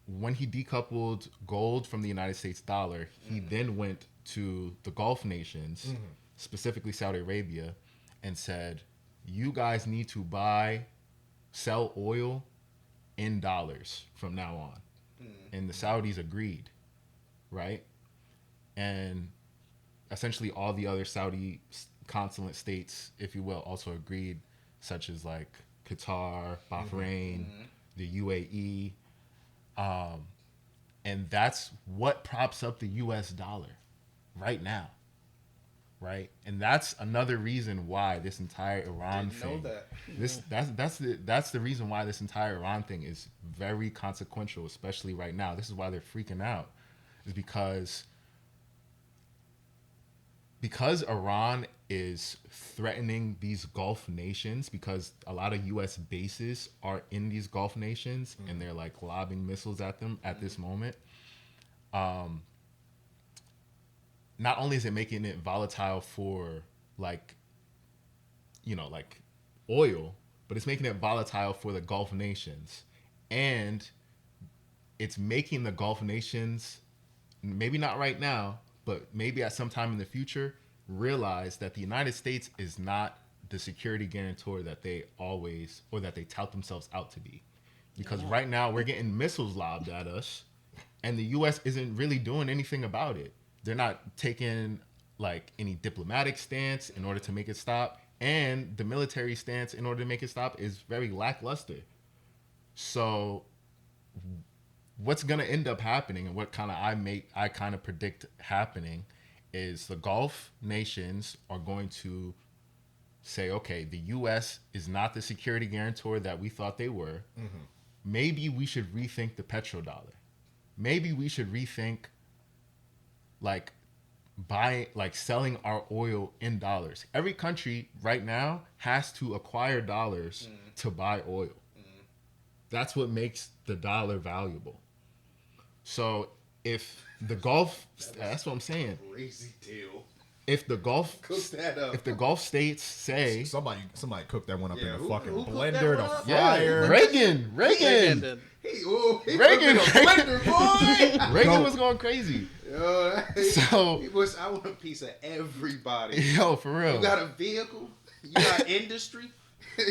When he decoupled gold from the United States dollar, he then went to the Gulf nations, specifically Saudi Arabia, and said, you guys need to sell oil in dollars from now on. And the Saudis agreed, right? And essentially all the other Saudi consulate states, if you will, also agreed, such as like Qatar, Bahrain, the UAE. And that's what props up the US dollar right now, right? And that's another reason why this entire Iran thing, that's the reason why this entire Iran thing is very consequential, especially right now. This is why they're freaking out, is because Iran is threatening these Gulf nations, because a lot of U.S. bases are in these Gulf nations, and they're like lobbing missiles at them at this moment. Not only is it making it volatile for like oil, but it's making it volatile for the Gulf nations, and it's making the Gulf nations, maybe not right now, but maybe at some time in the future, realize that the United States is not the security guarantor that they always, or that they tout themselves out to be. Because right now we're getting missiles lobbed at us, and the U.S. isn't really doing anything about it. They're not taking like any diplomatic stance in order to make it stop, and the military stance in order to make it stop is very lackluster. So what's going to end up happening, and what I kind of predict happening, is the Gulf nations are going to say, okay, the U.S. is not the security guarantor that we thought they were. Maybe we should rethink the petrodollar. Maybe we should rethink selling our oil in dollars. Every country right now has to acquire dollars to buy oil. That's what makes the dollar valuable. So if the Gulf, that's what I'm saying. Crazy deal. if the Gulf states say somebody cooked that one up in a fucking who blender, the yeah, fryer. Reagan. Reagan Reagan. blender, boy. Reagan was going crazy. Yo, So I want a piece of everybody. Yo, for real. You got a vehicle, you got industry,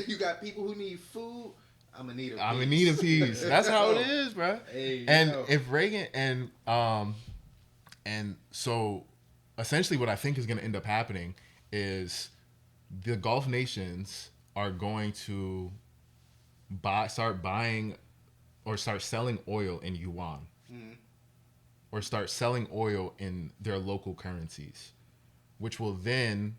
you got people who need food. I'm gonna need a piece. That's how it is, bro. Hey, and yo. if Reagan and so essentially what I think is going to end up happening is the Gulf nations are going to start buying or start selling oil in yuan, or start selling oil in their local currencies, which will then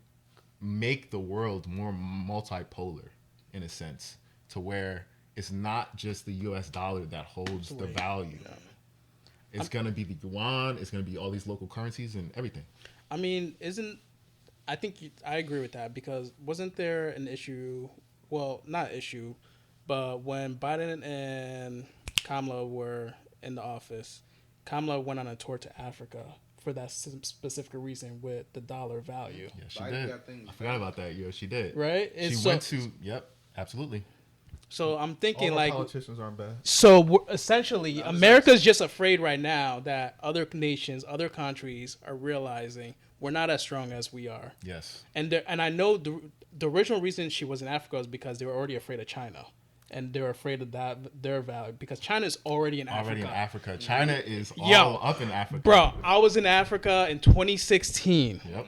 make the world more multipolar in a sense, to where it's not just the U.S. dollar that holds the value. Yeah. It's going to be the yuan. It's going to be all these local currencies and everything. I mean, I agree with that, because wasn't there an issue? Well, not issue, but when Biden and Kamala were in the office, Kamala went on a tour to Africa for that specific reason with the dollar value. Yeah, she did. I forgot about that. Yeah, she did. Right? Yep, absolutely. So I'm thinking, all like, politicians aren't bad. So essentially, America's just afraid right now that other nations, other countries are realizing we're not as strong as we are. Yes. And I know the original reason she was in Africa is because they were already afraid of China, and they were afraid of their value, because China is already in Africa. China is all up in Africa. Bro, I was in Africa in 2016. Yep.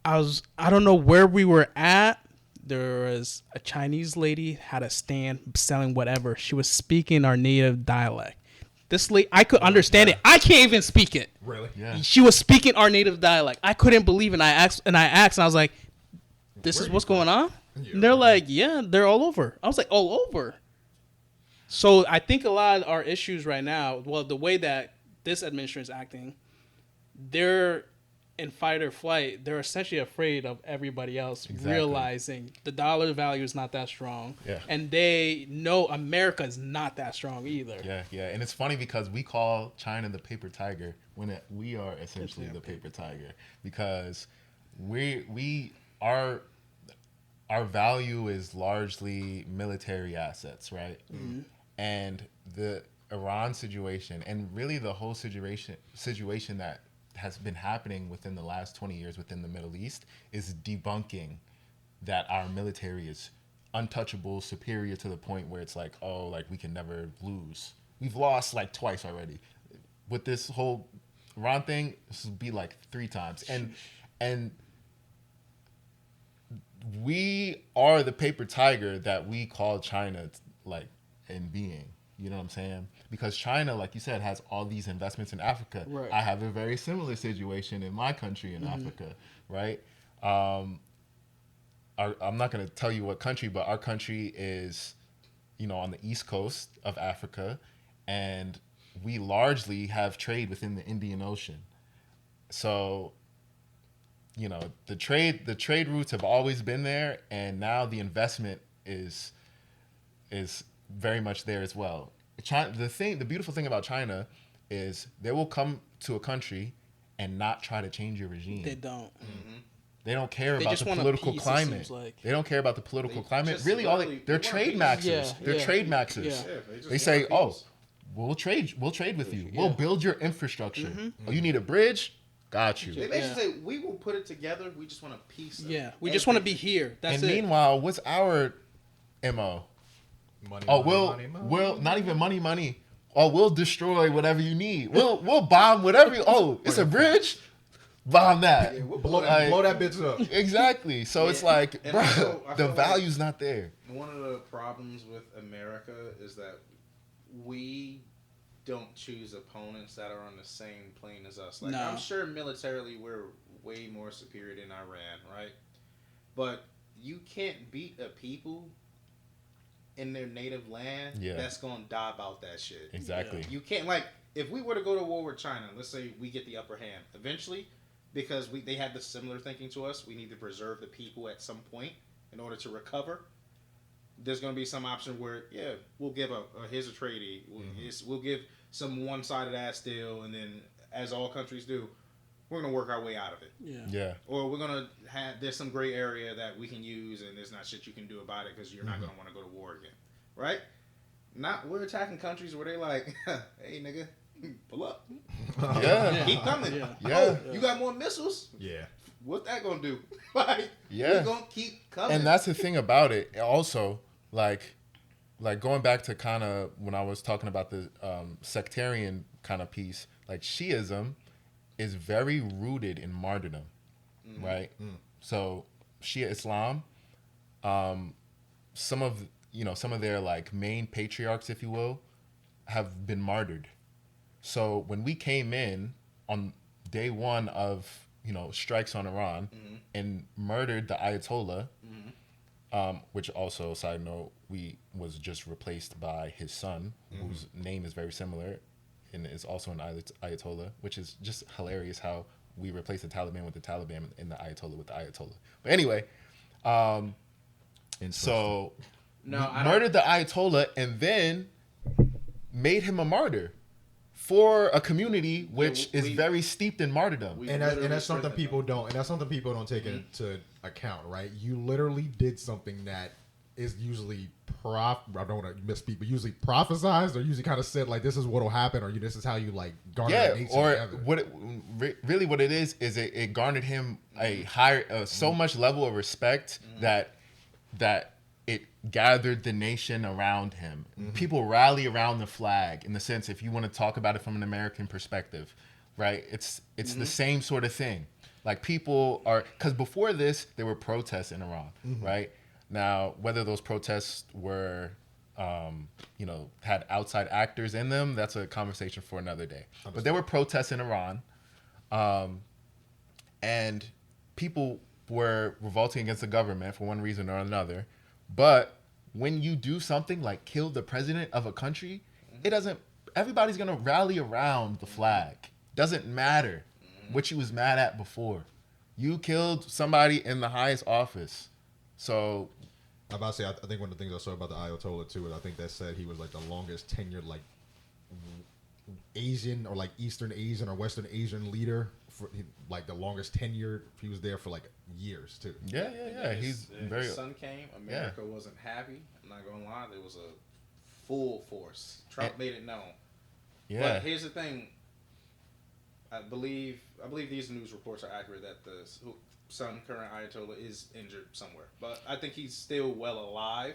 I don't know where we were at. There was a Chinese lady had a stand selling whatever. She was speaking our native dialect. This lady, I could understand it. I can't even speak it. Really? Yeah. She was speaking our native dialect. I couldn't believe it. And I asked, and I was like, "This is what's going on?" Yeah. And they're like, "Yeah, they're all over." I was like, "All over." So I think a lot of our issues right now, well, the way that this administration is acting, they're in fight or flight. They're essentially afraid of everybody else realizing the dollar value is not that strong. Yeah. And they know America is not that strong either. Yeah. And it's funny because we call China the paper tiger when we are essentially the paper tiger, because our value is largely military assets, right? Mm-hmm. And the Iran situation, and really the whole situation that has been happening within the last 20 years within the Middle East, is debunking that our military is untouchable, superior to the point where it's like, oh, like we can never lose. We've lost like twice already. With this whole Iran thing, this will be like 3 times. And we are the paper tiger that we call China, like, in being. You know what I'm saying? Because China, like you said, has all these investments in Africa. Right. I have a very similar situation in my country in Africa, right? I'm not going to tell you what country, but our country is, on the east coast of Africa, and we largely have trade within the Indian Ocean. So, the trade routes have always been there, and now the investment is very much there as well. China, the beautiful thing about China is they will come to a country and not try to change your regime. They don't. Mm-hmm. They don't care about the political climate. They don't care about the political climate. Really, they're trade maxers. They're trade maxers. Yeah. They say, "Oh, we'll trade with you. We'll build your infrastructure. Mm-hmm. Oh, you need a bridge? Got you." They basically say, "We will put it together. We just want a piece of it." Yeah, we just want to be here. That's it. Meanwhile, what's our MO? We'll not even money. Oh, we'll destroy whatever you need. We'll bomb whatever. It's a bridge. Bomb that. Yeah, we'll blow that bitch up. Exactly. So it's like, bro, the value's not there. One of the problems with America is that we don't choose opponents that are on the same plane as us. Like, no. I'm sure militarily we're way more superior than Iran, right? But you can't beat a people in their native land that's gonna die about that shit. Exactly. You can't, like, if we were to go to war with China, let's say we get the upper hand eventually, because they have the similar thinking to us, we need to preserve the people at some point in order to recover. There's gonna be some option where we'll give here's a treaty, we'll give some one-sided ass deal, and then as all countries do, we're gonna work our way out of it. Yeah. Or we're gonna there's some gray area that we can use, and there's not shit you can do about it because you're not gonna want to go to war again, right? We're attacking countries where they like, hey nigga, pull up. Yeah. Keep coming. Yeah. Oh, you got more missiles? Yeah. What's that gonna do? Like, yeah. we're gonna keep coming. And that's the thing about it. Also, like going back to kind of when I was talking about the sectarian kind of piece, like Shiism is very rooted in martyrdom, right? So Shia Islam, some of their like main patriarchs, if you will, have been martyred. So when we came in on day one of strikes on Iran and murdered the Ayatollah, which also, side note, was just replaced by his son, whose name is very similar and is also an Ayatollah, which is just hilarious how we replaced the Taliban with the Taliban and the Ayatollah with the Ayatollah. But anyway, so murdered the Ayatollah and then made him a martyr for a community which is very steeped in martyrdom. And that's something people don't take into account, right? You literally did something that is usually I don't want to misspeak, but usually prophesized or usually kind of said like this is what'll happen, or this is how you like garner that nation together. What it is it garnered him a higher so much level of respect that it gathered the nation around him. People rally around the flag in the sense, if you want to talk about it from an American perspective, right? It's the same sort of thing. Like people are, because before this, there were protests in Iran, right? Now, whether those protests were, had outside actors in them, that's a conversation for another day. But there were protests in Iran, and people were revolting against the government for one reason or another. But when you do something like kill the president of a country, everybody's going to rally around the flag. Doesn't matter what you was mad at before. You killed somebody in the highest office. So I'm about to say, I think one of the things I saw about the Ayatollah too is I think that said he was like the longest tenured like Asian or like Eastern Asian or Western Asian leader for like the longest tenure. He was there for like years too. Yeah. He's very. His son came. America wasn't happy. I'm not gonna lie. There was a full force. Trump made it known. Yeah. But here's the thing. I believe these news reports are accurate that the son, current Ayatollah, is injured somewhere. But I think he's still well alive.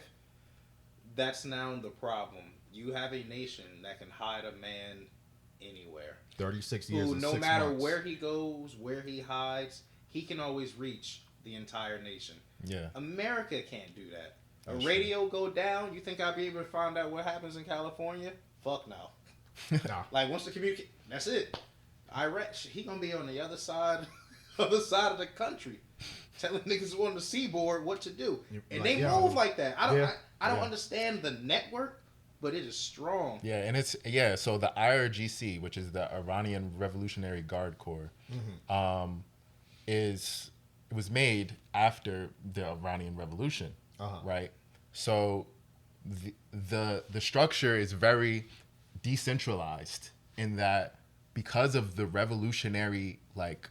That's now the problem. You have a nation that can hide a man anywhere. 36 years who, and no 6 matter months. where he goes, where he hides, he can always reach the entire nation. Yeah. America can't do that. A radio go down, you think I'll be able to find out what happens in California? Fuck no. Nah. Like once the communicate, that's it. Iraq, he gonna be on the other side of the country, telling niggas on the seaboard what to do, and they move like that. I don't understand the network, but it is strong. Yeah, and so the IRGC, which is the Iranian Revolutionary Guard Corps, it was made after the Iranian Revolution, right? So the structure is very decentralized in that because of the revolutionary, like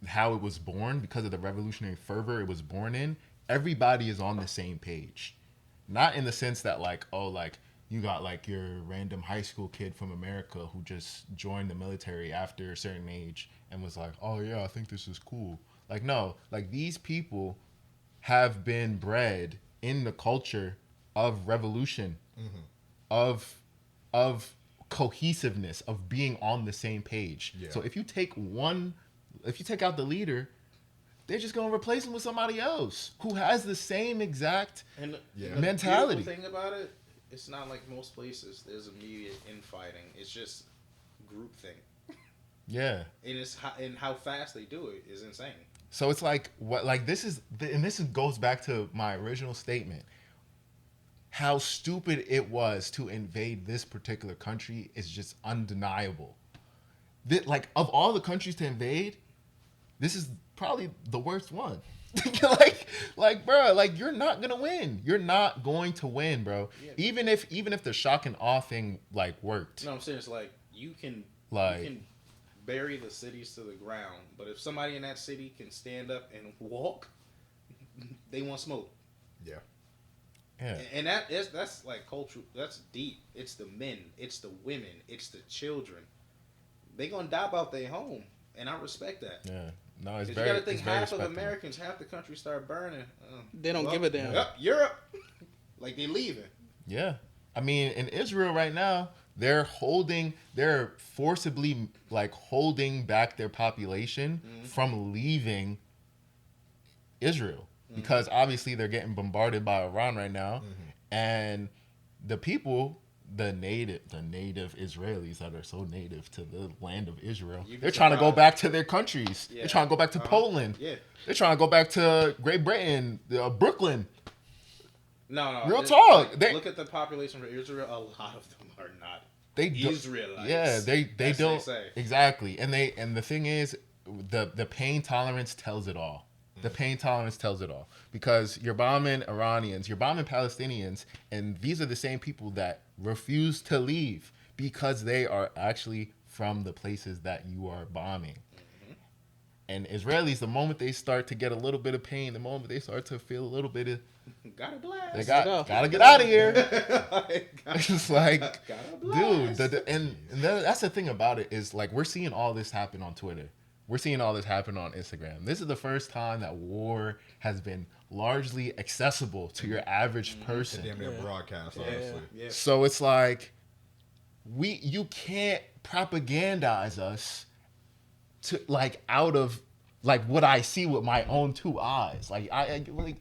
how it was born, because of the revolutionary fervor it was born in, everybody is on the same page. Not in the sense that like, oh, like you got like your random high school kid from America who just joined the military after a certain age and was like, oh yeah, I think this is cool. Like, no, like these people have been bred in the culture of revolution, of cohesiveness, of being on the same page. Yeah. So if you take out the leader, they're just going to replace him with somebody else who has the same exact mentality. The thing about it, it's not like most places there's immediate infighting. It's just groupthink. Yeah. And how fast they do it is insane. So it's like this goes back to my original statement. How stupid it was to invade this particular country is just undeniable. Like, of all the countries to invade, this is probably the worst one. like, bro, like you're not gonna win. You're not going to win, bro. Yeah. Even if the shock and awe thing like worked. No, I'm serious. Like you can bury the cities to the ground, but if somebody in that city can stand up and walk, they want smoke. Yeah. Yeah. And that's like cultural. That's deep. It's the men. It's the women. It's the children. They gonna die about their home, and I respect that. Yeah. No, it's You very. gotta think it's very half of respectable. Americans, half the country start burning. They don't give a damn. Yep, Europe, like they leaving. Yeah. I mean, in Israel right now, they're forcibly like holding back their population from leaving Israel because obviously they're getting bombarded by Iran right now, and the people, the native Israelis that are so native to the land of Israel, they're trying to go back to their countries. Yeah. They're trying to go back to Poland. Yeah. They're trying to go back to Great Britain, Brooklyn. No. Real talk. Look at the population for Israel. A lot of them are not Israelites. Yeah, they don't exactly. And the thing is, the pain tolerance tells it all. The pain tolerance tells it all because you're bombing Iranians, you're bombing Palestinians, and these are the same people that refuse to leave because they are actually from the places that you are bombing. And Israelis, the moment they start to get a little bit of pain, the moment they start to feel a little bit of gotta blast. They gotta get out of here. It's like, dude, that's the thing about it is like we're seeing all this happen on Twitter. We're seeing all this happen on Instagram. This is the first time that war has been largely accessible to your average person. Damn near broadcast, honestly. Yeah. So it's like you can't propagandize us to like out of like what I see with my own two eyes. Like I like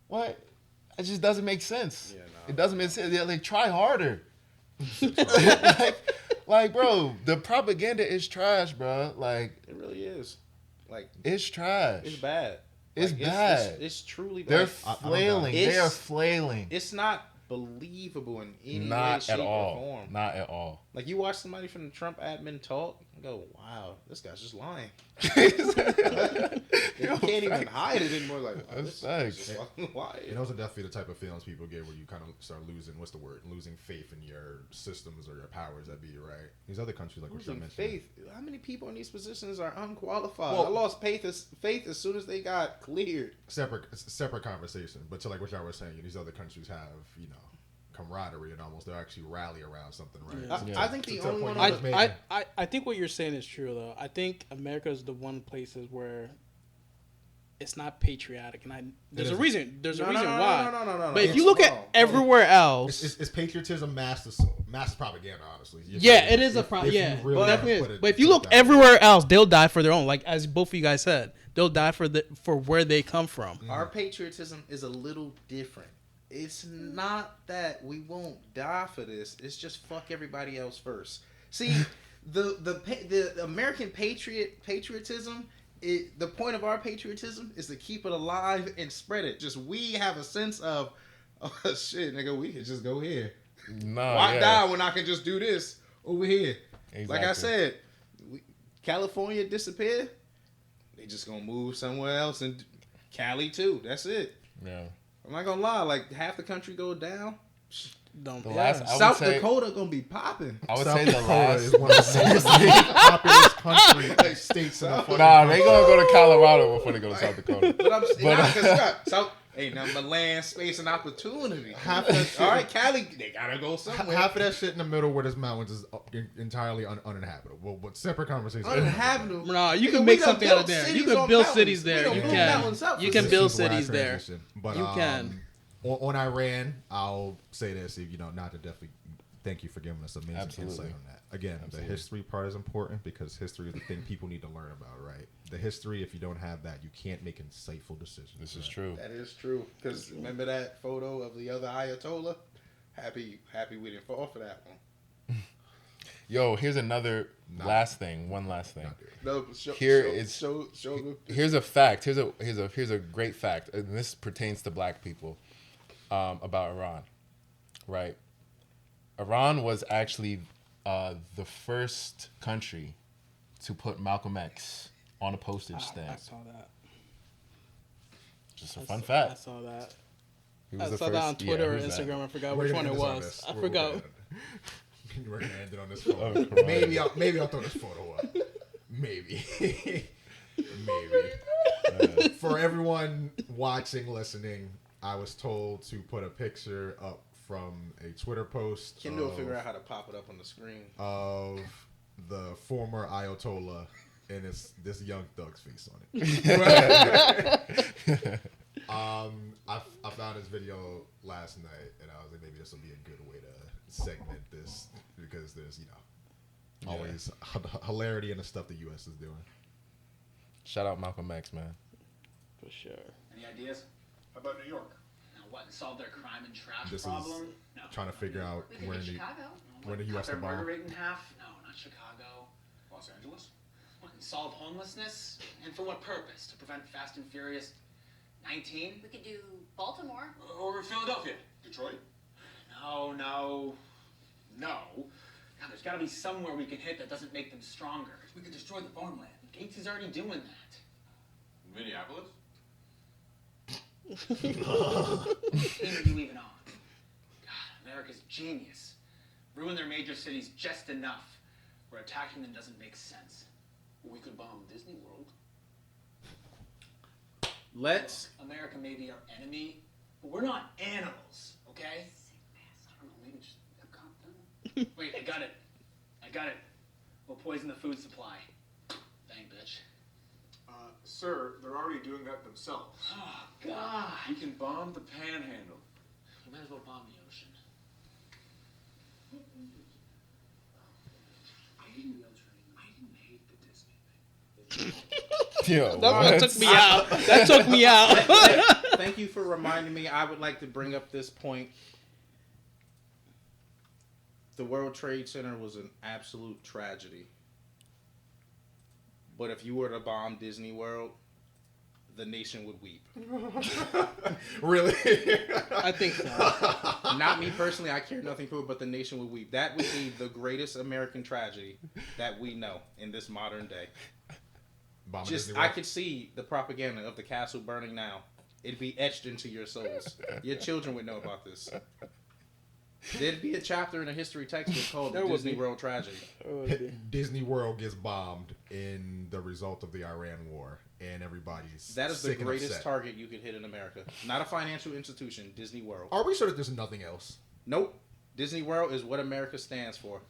what? It just doesn't make sense. Yeah, no, it doesn't make sense. Like try harder. like, bro, the propaganda is trash, bro. Like it really is. Like it's trash. It's bad. It's bad. It's truly. They're flailing. They are flailing. It's not believable in any way, shape, or form. Not at all. Like you watch somebody from the Trump admin talk and go, "Wow, this guy's just lying." You can't even hide it anymore. Like, wow, this is just lying. And those are definitely the type of feelings people get where you kind of start losing. What's the word? Losing faith in your systems or your powers that be. Right? These other countries, like what you mentioned. Faith. How many people in these positions are unqualified? Well, I lost faith as soon as they got cleared. Separate conversation. But to like what y'all were saying, these other countries have camaraderie and almost they'll actually rally around something, right? Yeah. I think the only one I think what you're saying is true though. I think America is the one places where it's not patriotic, and there's a reason. There's a reason why. No. But if you look at everywhere else, it's patriotism mass propaganda. Honestly, it is a problem. Yeah, really definitely. But if you look everywhere else, they'll die for their own. Like as both of you guys said, they'll die for where they come from. Our patriotism is a little different. It's not that we won't die for this. It's just fuck everybody else first. See, the American patriotism. The point of our patriotism is to keep it alive and spread it. Just we have a sense of, oh shit, nigga, we can just go here. Why die when I can just do this over here? Exactly. Like I said, California disappeared. They just gonna move somewhere else, and Cali too. That's it. Yeah. I'm not gonna lie. Like half the country go down. South Dakota gonna be popping. I would say the last is one of the most populous states in the fucking Nah, they gonna go to Colorado before they go to South Dakota. South ain't nothing but land, space, and opportunity. Half that shit, all right, Cali, they gotta go somewhere. Half of that shit in the middle where there's mountains is entirely uninhabitable. Well, but separate conversation. Uninhabitable. No, you can make something out of there. You can build cities there. You can. You can build cities there. But you can. On Iran, I'll say this, not to definitely thank you for giving us amazing insight on that. Again, the history part is important because history is the thing people need to learn about, right? The history, if you don't have that, you can't make insightful decisions. This is true. That is true. Because remember that photo of the other Ayatollah? Happy we didn't fall for that one. Yo, here's another one last thing. No, here's a fact. Here's a great fact. And this pertains to black people about Iran, right? Iran was actually the first country to put Malcolm X on a postage stamp. I saw that. Just a fun fact. I saw that. I saw that on Twitter or Instagram. I forgot which one it was. I forgot. We're gonna end it on this photo. Maybe I'll throw this photo up. Maybe. Maybe. For everyone watching, listening, I was told to put a picture up from a Twitter post. Kendall will figure out how to pop it up on the screen. Of the former Ayatollah and it's this young thug's face on it. I found this video last night and I was like, maybe this will be a good way to segment this because there's, always hilarity in the stuff the U.S. is doing. Shout out Malcolm X, man. For sure. Any ideas? How about New York? What, solve their crime and trash This problem? is trying to figure out where the U.S. Cut their to bomb. murder rate in half? No, not Chicago. Los Angeles? What, and solve homelessness? And for what purpose? To prevent Fast and Furious 19? We could do Baltimore. Or Philadelphia? Detroit? No. God, there's got to be somewhere we can hit that doesn't make them stronger. We could destroy the farmland. Gates is already doing that. Minneapolis? What team are you even on? God, America's genius. Ruin their major cities just enough where attacking them doesn't make sense. We could bomb Disney World. Let's. America may be our enemy, but we're not animals, okay? I don't know, maybe just Epcot then? Wait, I got it. We'll poison the food supply. Bang, bitch. Sir, they're already doing that themselves. Oh, God. We can bomb the Panhandle. You might as well bomb the ocean. I didn't hate the Disney thing. Yo, That took me out. That took me out. Thank you for reminding me. I would like to bring up this point. The World Trade Center was an absolute tragedy. But if you were to bomb Disney World, the nation would weep. Really? I think so. Not me personally. I care nothing for it, but the nation would weep. That would be the greatest American tragedy that we know in this modern day. Bomb Just, Disney I World. could see the propaganda of the castle burning now. It'd be etched into your souls. Your children would know about this. There'd be a chapter in a history textbook called the Disney World Tragedy. Disney World gets bombed in the result of the Iran War, and everybody's That is the sick and greatest upset. target you could hit in America. Not a financial institution, Disney World. Are we sure that there's nothing else? Nope. Disney World is what America stands for.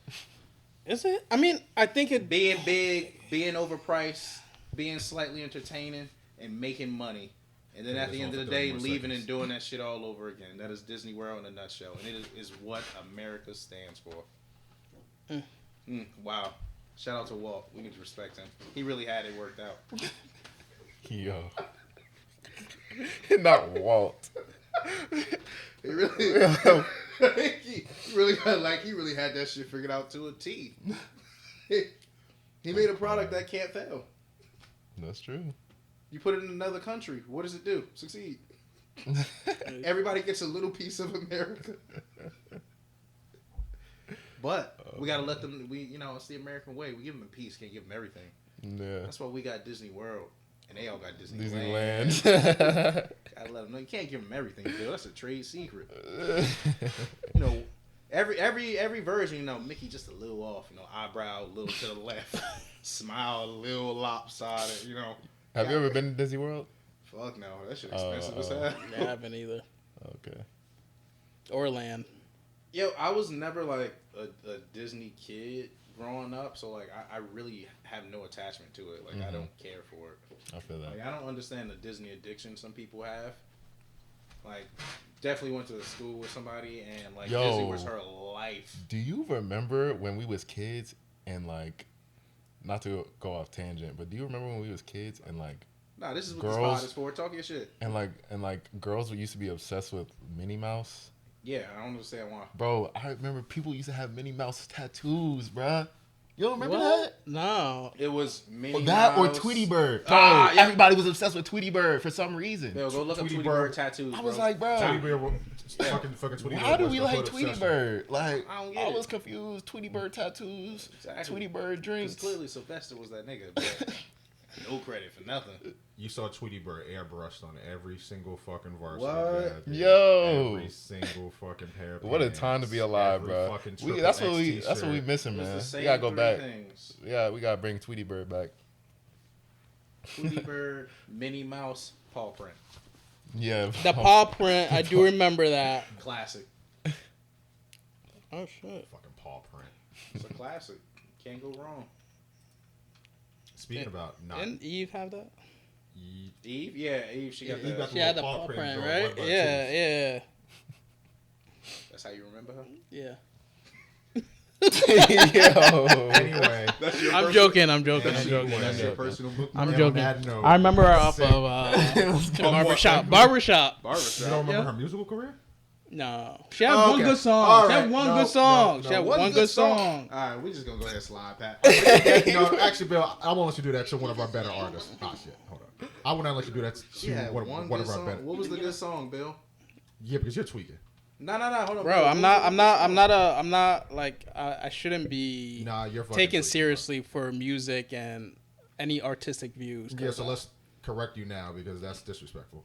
Is it? I mean, I think it. Being big, being overpriced, being slightly entertaining, and making money. And then at the end of the day, leaving and doing that shit all over again. That is Disney World in a nutshell. And it is what America stands for. Wow. Shout out to Walt. We need to respect him. He really had it worked out. Yo. Not Walt. He really, he really had that shit figured out to a T. He made a product that can't fail. That's true. You put it in another country. What does it do? Succeed. Everybody gets a little piece of America. But we gotta let them. It's the American way. We give them a piece, can't give them everything. Yeah. That's why we got Disney World, and they all got Disneyland. Gotta let them know. You can't give them everything, Bill. That's a trade secret. Every version, Mickey just a little off. Eyebrow a little to the left, smile a little lopsided. Have you ever been to Disney World? Fuck no, that shit expensive as hell. I haven't either. Okay. Or land. Yo, I was never like a Disney kid growing up, so like I really have no attachment to it. Like I don't care for it. I feel that. Like I don't understand the Disney addiction some people have. Like definitely went to school with somebody and like Disney was her life. Do you remember when we was kids and like, not to go off tangent, but do you remember when we was kids and like, Nah, this is what girls, this pod is for. Talk your shit. And like girls used to be obsessed with Minnie Mouse. Yeah, I don't understand why. Bro, I remember people used to have Minnie Mouse tattoos, bruh. You don't remember What? that? No. It was Minnie That Mouse. or Tweety Bird. Ah, yeah. Everybody was obsessed with Tweety Bird for some reason. Yo, go look Tweety up Tweety Bird. Bird tattoos. I was bro. like, bro, Tweety Bird, fucking Tweety how Bird do was we the like hood Tweety obsession. Bird? Like, I don't get I it. was confused. Tweety Bird tattoos, Exactly. Tweety Bird drinks. Clearly Sylvester was that nigga. But No credit for nothing. You saw Tweety Bird airbrushed on every single fucking verse. What? Yo. Every single fucking pair of What a pants, time to be alive, every bro. fucking Triple That's X what we t-shirt. missing, It was man. the same We gotta go three back. things. Yeah, we gotta bring Tweety Bird back. Tweety Bird, Minnie Mouse, paw print. Yeah. The paw print, I do remember that. Classic. Oh shit. Fucking paw print. It's a classic. Can't go wrong. Speaking about not Didn't Eve have that? Eve? Yeah, Eve. She got Eve that. got She had the paw print, joint, right? what about Yeah, tooth? yeah, That's how you remember her? yeah. Yo. Anyway, I'm joking. I'm joking. that's I'm joking. that's your personal book. I'm And joking. on that note, I remember her off sick. of Barbershop. Barbershop. You don't remember her musical career? No, she had Oh, one okay. good song. All She had right. one No, good song. no, She had no. one good song. All right, we just gonna go ahead and slide, Pat. No, actually, Bill, I won't let you do that to one of our better artists. Ah, shit. Hold on. I will not let you do that to Yeah, one one of good our song. better. What was the good song, Bill? Yeah, because you're tweaking. No, hold on, Bro, I'm not like I shouldn't be Nah, you're fucking taken tweaking, seriously for music and any artistic views. Yeah, so let's correct you now because that's disrespectful.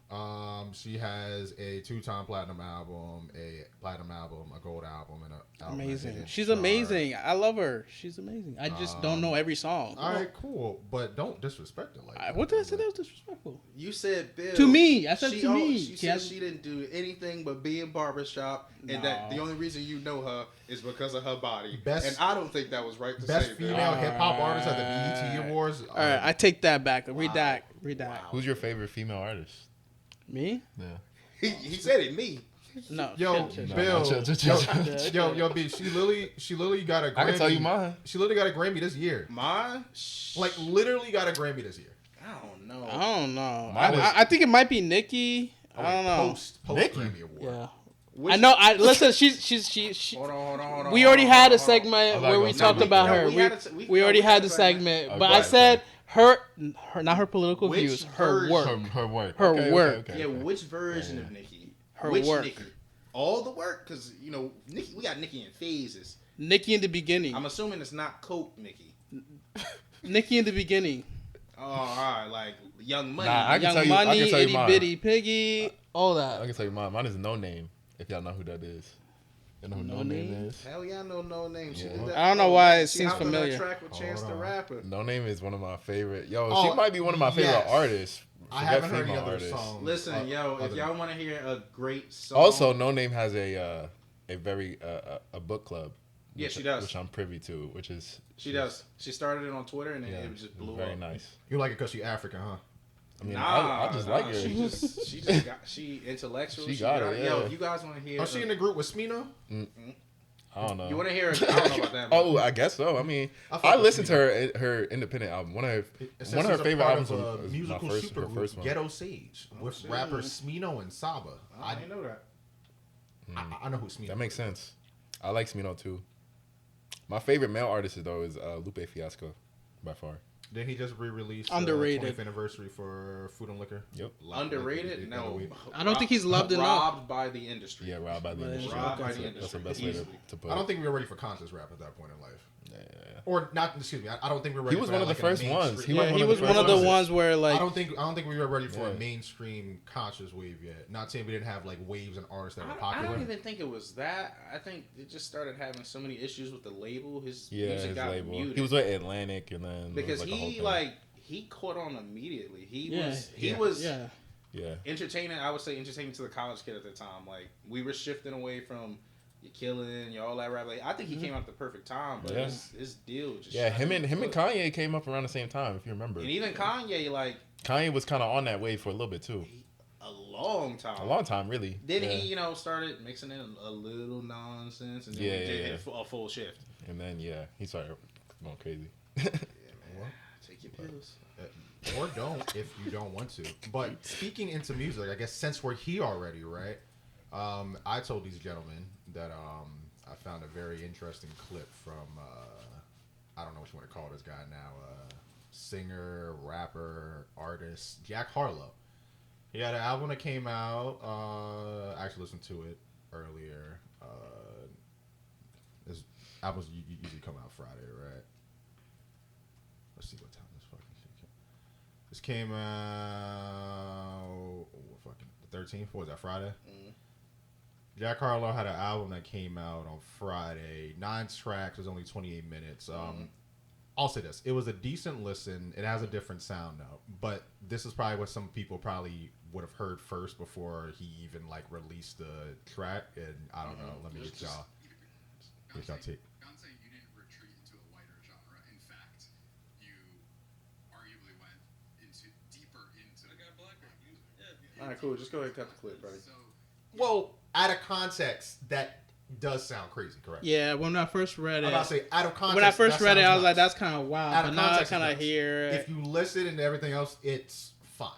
She has a 2-time platinum album, a gold album, and a album amazing. that hit She's chart. amazing. I love her. She's amazing. I just don't know every song. All right, cool, but don't disrespect her like that. What did I say that was disrespectful? You said Bill. To me. I said she to me. She She said has- she didn't do anything but be in barbershop, and that No. the only reason you know her is because of her body. Best- and I don't think that was right to Best say female that. hip hop artist at the BET Awards. All right, I take that back. Read Wow. that. Read that. Who's your favorite female artist? Me? Yeah. He said it. Me. No. Yo, shit. Bill, chill. yo, B, she literally got a Grammy. I can tell you mine. She literally got a Grammy this year. Mine? Like, literally got a Grammy this year. I don't know. I don't know. Mine was- I think it might be Nikki. I don't know. Post Nicki. Grammy Award. Yeah. Which- I know. Listen. She. Hold on. We already had a I segment was where like, we no, talked we- about no, her. we had a- We already we had had a the segment. segment, but Okay. I said her, not her political Which views, her version- work. Her work. Her Okay, work. Okay, Yeah, okay. which version of Nicki? Her which work. Nicki? All the work? Because, you know, Nicki, we got Nicki in phases. Nikki in the beginning. I'm assuming it's not Coke Nicki. Nikki in the beginning. Oh, all right, like Young Money. Nah, I can Young tell you- Money, tell you Itty mine. Bitty Piggy, all I that. can tell you mine. Mine is No Name. If y'all know who that is. You know who No No Name Name? is? Hell yeah, I know No Name. She Yeah. did that. I don't know why it She seems hopped on that familiar. track with Chance Hold the on. Rapper. No Name is one of my favorite. Yo, Oh, she might be one of my favorite yes. artists. I Forget haven't heard any female other artists. songs. Listen, yo, if other y'all than- want to hear a great song, Also, No Name has a very a book club. Yeah, which- she does. Which I'm privy to, which is she does. She started it on Twitter and then Yeah, it just blew very up. nice. You like it because she African, huh? I mean, Nah, I just like her. She just got intellectual. She got it, Yo, yeah. if you guys want to hear, Oh, she in the group with Smino? I don't know. you want to hear? I don't know about that. Oh, I guess so. I mean, I fuck I with listened to Smino. her independent album. One of It her says she's a favorite part albums of a was musical her supergroup, first one. Ghetto Sage, with shit. rappers Smino and Saba. I didn't know that. I know who Smino That makes is. sense. I like Smino too. My favorite male artist though is Lupe Fiasco, by far. Then he just re-released Underrated. 20th anniversary for Food and Liquor. Yep. Underrated? the other No. week. I don't think he's loved enough. Robbed by the industry. Yeah, robbed by the But industry. robbed by That's the a- That's the industry. best way Easily. to put I it. don't think we were ready for conscious rap at that point in life. Yeah. Or not, excuse me, I don't think we were ready He was for one of that, the like, a first ones. mainstream- He Yeah, he one of was the one of first the ones where I like don't think we were ready for a Yeah. mainstream conscious wave yet. Not saying we didn't have like waves and artists that were I popular. don't even think it was that. I think it just started having so many issues with the label. His Yeah, music his got label. muted. He was with Atlantic, and then because it was like a whole he thing. like he caught on immediately. He Yeah. was yeah. yeah. entertaining. I would say entertaining to the college kid at the time. Like we were shifting away from you killing, you all that rap. Like I think he came out at the perfect time, but Yeah. his deal just Yeah, shot him in and the foot. Kanye came up around the same time, if you remember. And even Kanye, like Kanye was kind of on that wave for a little bit too. a long time. A long time, really. Then yeah. he, started mixing in a little nonsense, and then Yeah, we did yeah. hit a full shift. And then he started going crazy. Take your pills. Or don't if you don't want to. But speaking into music, I guess since we're here already, right? I told these gentlemen that I found a very interesting clip from I don't know what you want to call this guy now, singer, rapper, artist, Jack Harlow. He had an album that came out. I actually listened to it earlier. This albums usually come out Friday, right? Let's see what time this fucking shit came. This came out fucking the 13th. What was that, Friday? Jack Harlow had an album that came out on Friday. 9 tracks. It was only 28 minutes. I'll say this. It was a decent listen. It has a different sound now. But this is probably what some people probably would have heard first before he even like released the track. And I don't know. Let me get y'all take. I'm saying you didn't retreat into a lighter genre. In fact, you arguably went deeper into. I got blacker music. Yeah. All right, cool. Just go ahead and cut the clip, buddy. Well, out of context, that does sound crazy, correct? Yeah, when I first read it, I'm about to say out of context. when I first read it, I was like, nuts. "That's kind of wild." Out But of now I context, kind of nuts. hear it. If you listen and everything else, it's fine.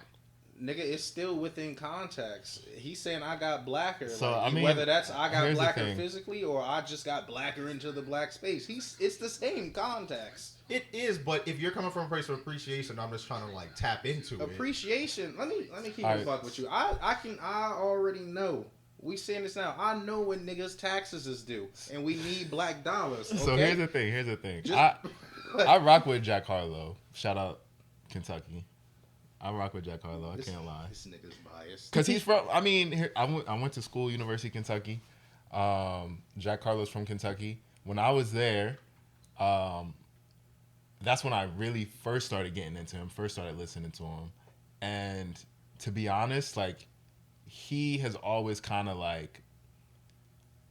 Nigga, it's still within context. He's saying I got blacker. So, like, I mean, whether that's I got here's the blacker thing. physically or I just got blacker into the black space. It's the same context. It is, but if you're coming from a place of appreciation, I'm just trying to like tap into it. Appreciation. Let me keep All it right. fuck with you. I already know. We saying this now. I know when niggas' taxes is due, and we need black dollars. Okay? So here's the thing. Just- I rock with Jack Harlow. Shout out Kentucky. I rock with Jack Harlow. I can't lie. This nigga's biased. Because he's from, I mean, I went to school, University of Kentucky. Jack Harlow's from Kentucky. When I was there, that's when I really first started getting into him, first started listening to him. And to be honest, like, he has always kind of like,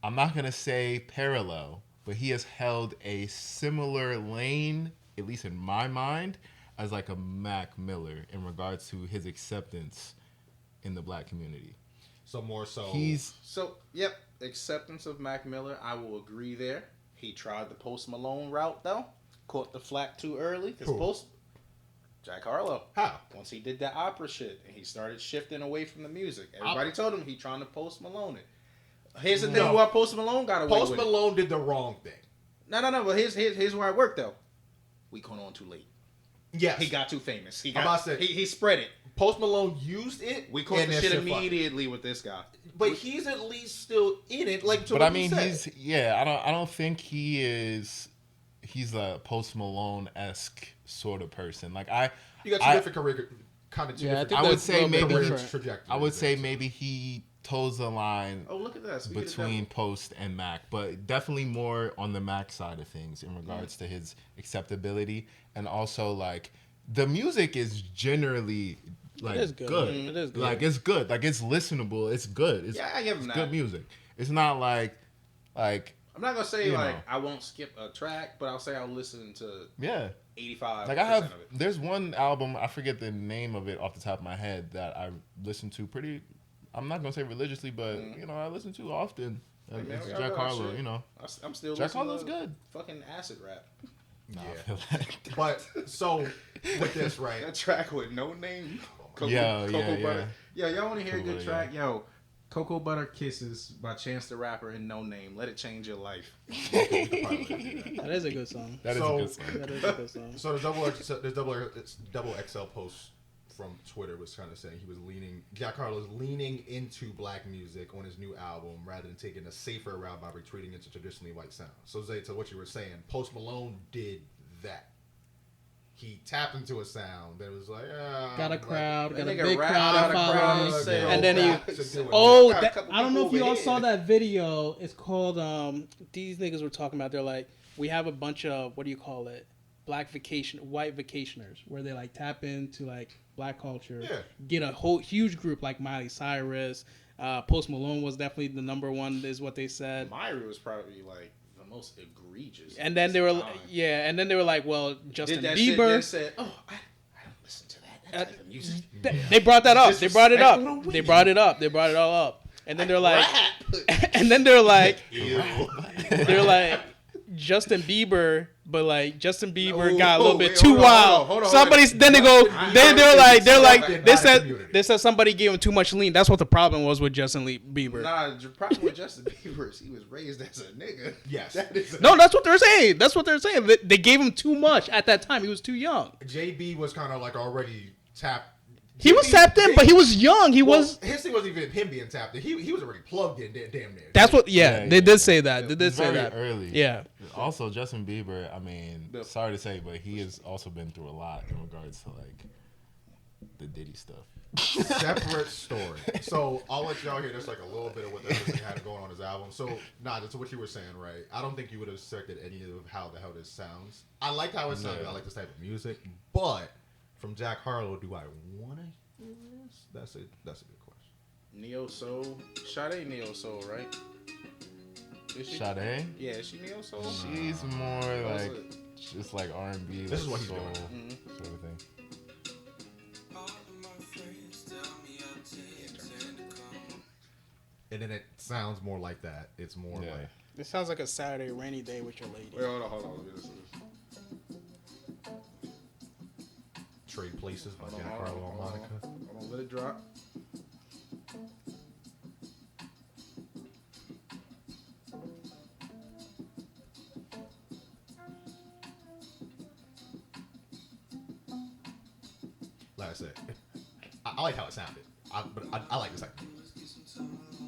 I'm not going to say parallel, but he has held a similar lane, at least in my mind, as like a Mac Miller in regards to his acceptance in the black community. So more so, Yep, acceptance of Mac Miller. I will agree there. He tried the Post Malone route though, caught the flack too early. Who? Jack Harlow. How? Once he did that opera shit and he started shifting away from the music, everybody told him he trying to Post Malone it. Here's the thing: why Post Malone got away Post with it. Malone did the wrong thing. No. But here's where I work though. We caught on too late. Yes, He got too famous. I'm about to say- He spread it. Post Malone used it. We caught and the that shit fucked. immediately with this guy. But he's at least still in it. Like, to But what I mean, you said. I don't think he's a Post Malone-esque sort of person. Like You got two different career, kind of two Yeah, I different. think I would that's a say little bit maybe different. trajectory. I would say maybe he toes the line Oh, look at that. Speaking of between devil. Post and Mac, but definitely more on the Mac side of things in regards to his acceptability, and also like the music is generally like is good. good. It is good. Like it's good. Like it's listenable. It's good. It's, Yeah, I give him it's that. good music. It's not like I'm not gonna say you like know. I won't skip a track, but I'll say I'll listen to yeah. 85% Like I have, of it. there's one album, I forget the name of it off the top of my head, that I listen to pretty, I'm not gonna say religiously, but you know, I listen to often. Hey, man, It's we Jack all got Harlow, shit. you know. I'm still Jack listening Harlow's to good. fucking acid rap. Nah, Yeah. I feel like But so with this, right? That track with no name. Yeah. Butter. Yo, y'all want to hear a Cocoa good Butter, track? Yo, Cocoa Butter Kisses by Chance the Rapper and No Name. Let it change your life. That is a good song. that is So- a good song. That is a good song. So the double XL post from Twitter was kind of saying he was Jack Harlow's leaning into black music on his new album rather than taking a safer route by retreating into traditionally white sounds. So Zay, to what you were saying, Post Malone did that. He tapped into a sound that was like, Got a crowd, got a nigga big rap crowd out of a crowd followers, and say, and then "Oh, he. back to doing Oh, it." Got a that, couple I don't know if people you all over saw here. that video. It's called these niggas were talking about. They're like, we have a bunch of what do you call it, white vacationers, where they like tap into like black culture, Yeah. get a whole huge group like Miley Cyrus, Post Malone was definitely the number one, is what they said. Myra was probably like the most egregious. And then they were, time. and then they were like, well, Justin Did that shit, Bieber. then said, "Oh, I don't listen to that type of music." They brought that up. They brought it up. Disrespectful to They women. brought it up. They brought it all up. And then they're like, and then they're like, Justin Bieber, but like Justin Bieber got a little bit too wild. hold on, Somebody's then they go, they said somebody gave him too much lean. That's what the problem was with Justin Bieber. Nah, the problem with Justin Bieber is he was raised as a nigga. Yes. That is No, that's what they're saying. That's what they're saying. They gave him too much at that time. He was too young. JB was kind of like already tapped. He was tapped in, but he was young. He was. His thing wasn't even him being tapped in. He was already plugged in, damn near. That's what. Yeah, They yeah. did say that. They did It's say very that early. Yeah. Also, Justin Bieber, I mean, sorry to say, but he has also been through a lot in regards to like the Diddy stuff. Separate story. So I'll let y'all hear just like a little bit of what that had going on his album. So that's what you were saying, right? I don't think you would have expected any of how the hell this sounds. I like how it sounded. I like this type of music, but from Jack Harlow, do I want to hear this? That's a good question. Neo Soul, Sade Neo Soul, right? Sade? Yeah, is she Neo Soul? She's more like just like R&B. This is what he's soul doing. Sort of thing. And then it sounds more like that. It's more like This sounds like a Saturday rainy day with your lady. Wait, hold on. Let me listen to this. Trade Places by Jack Harlow and Monica. Hold on, let it drop. Like I said, I like how it sounded. But I like this.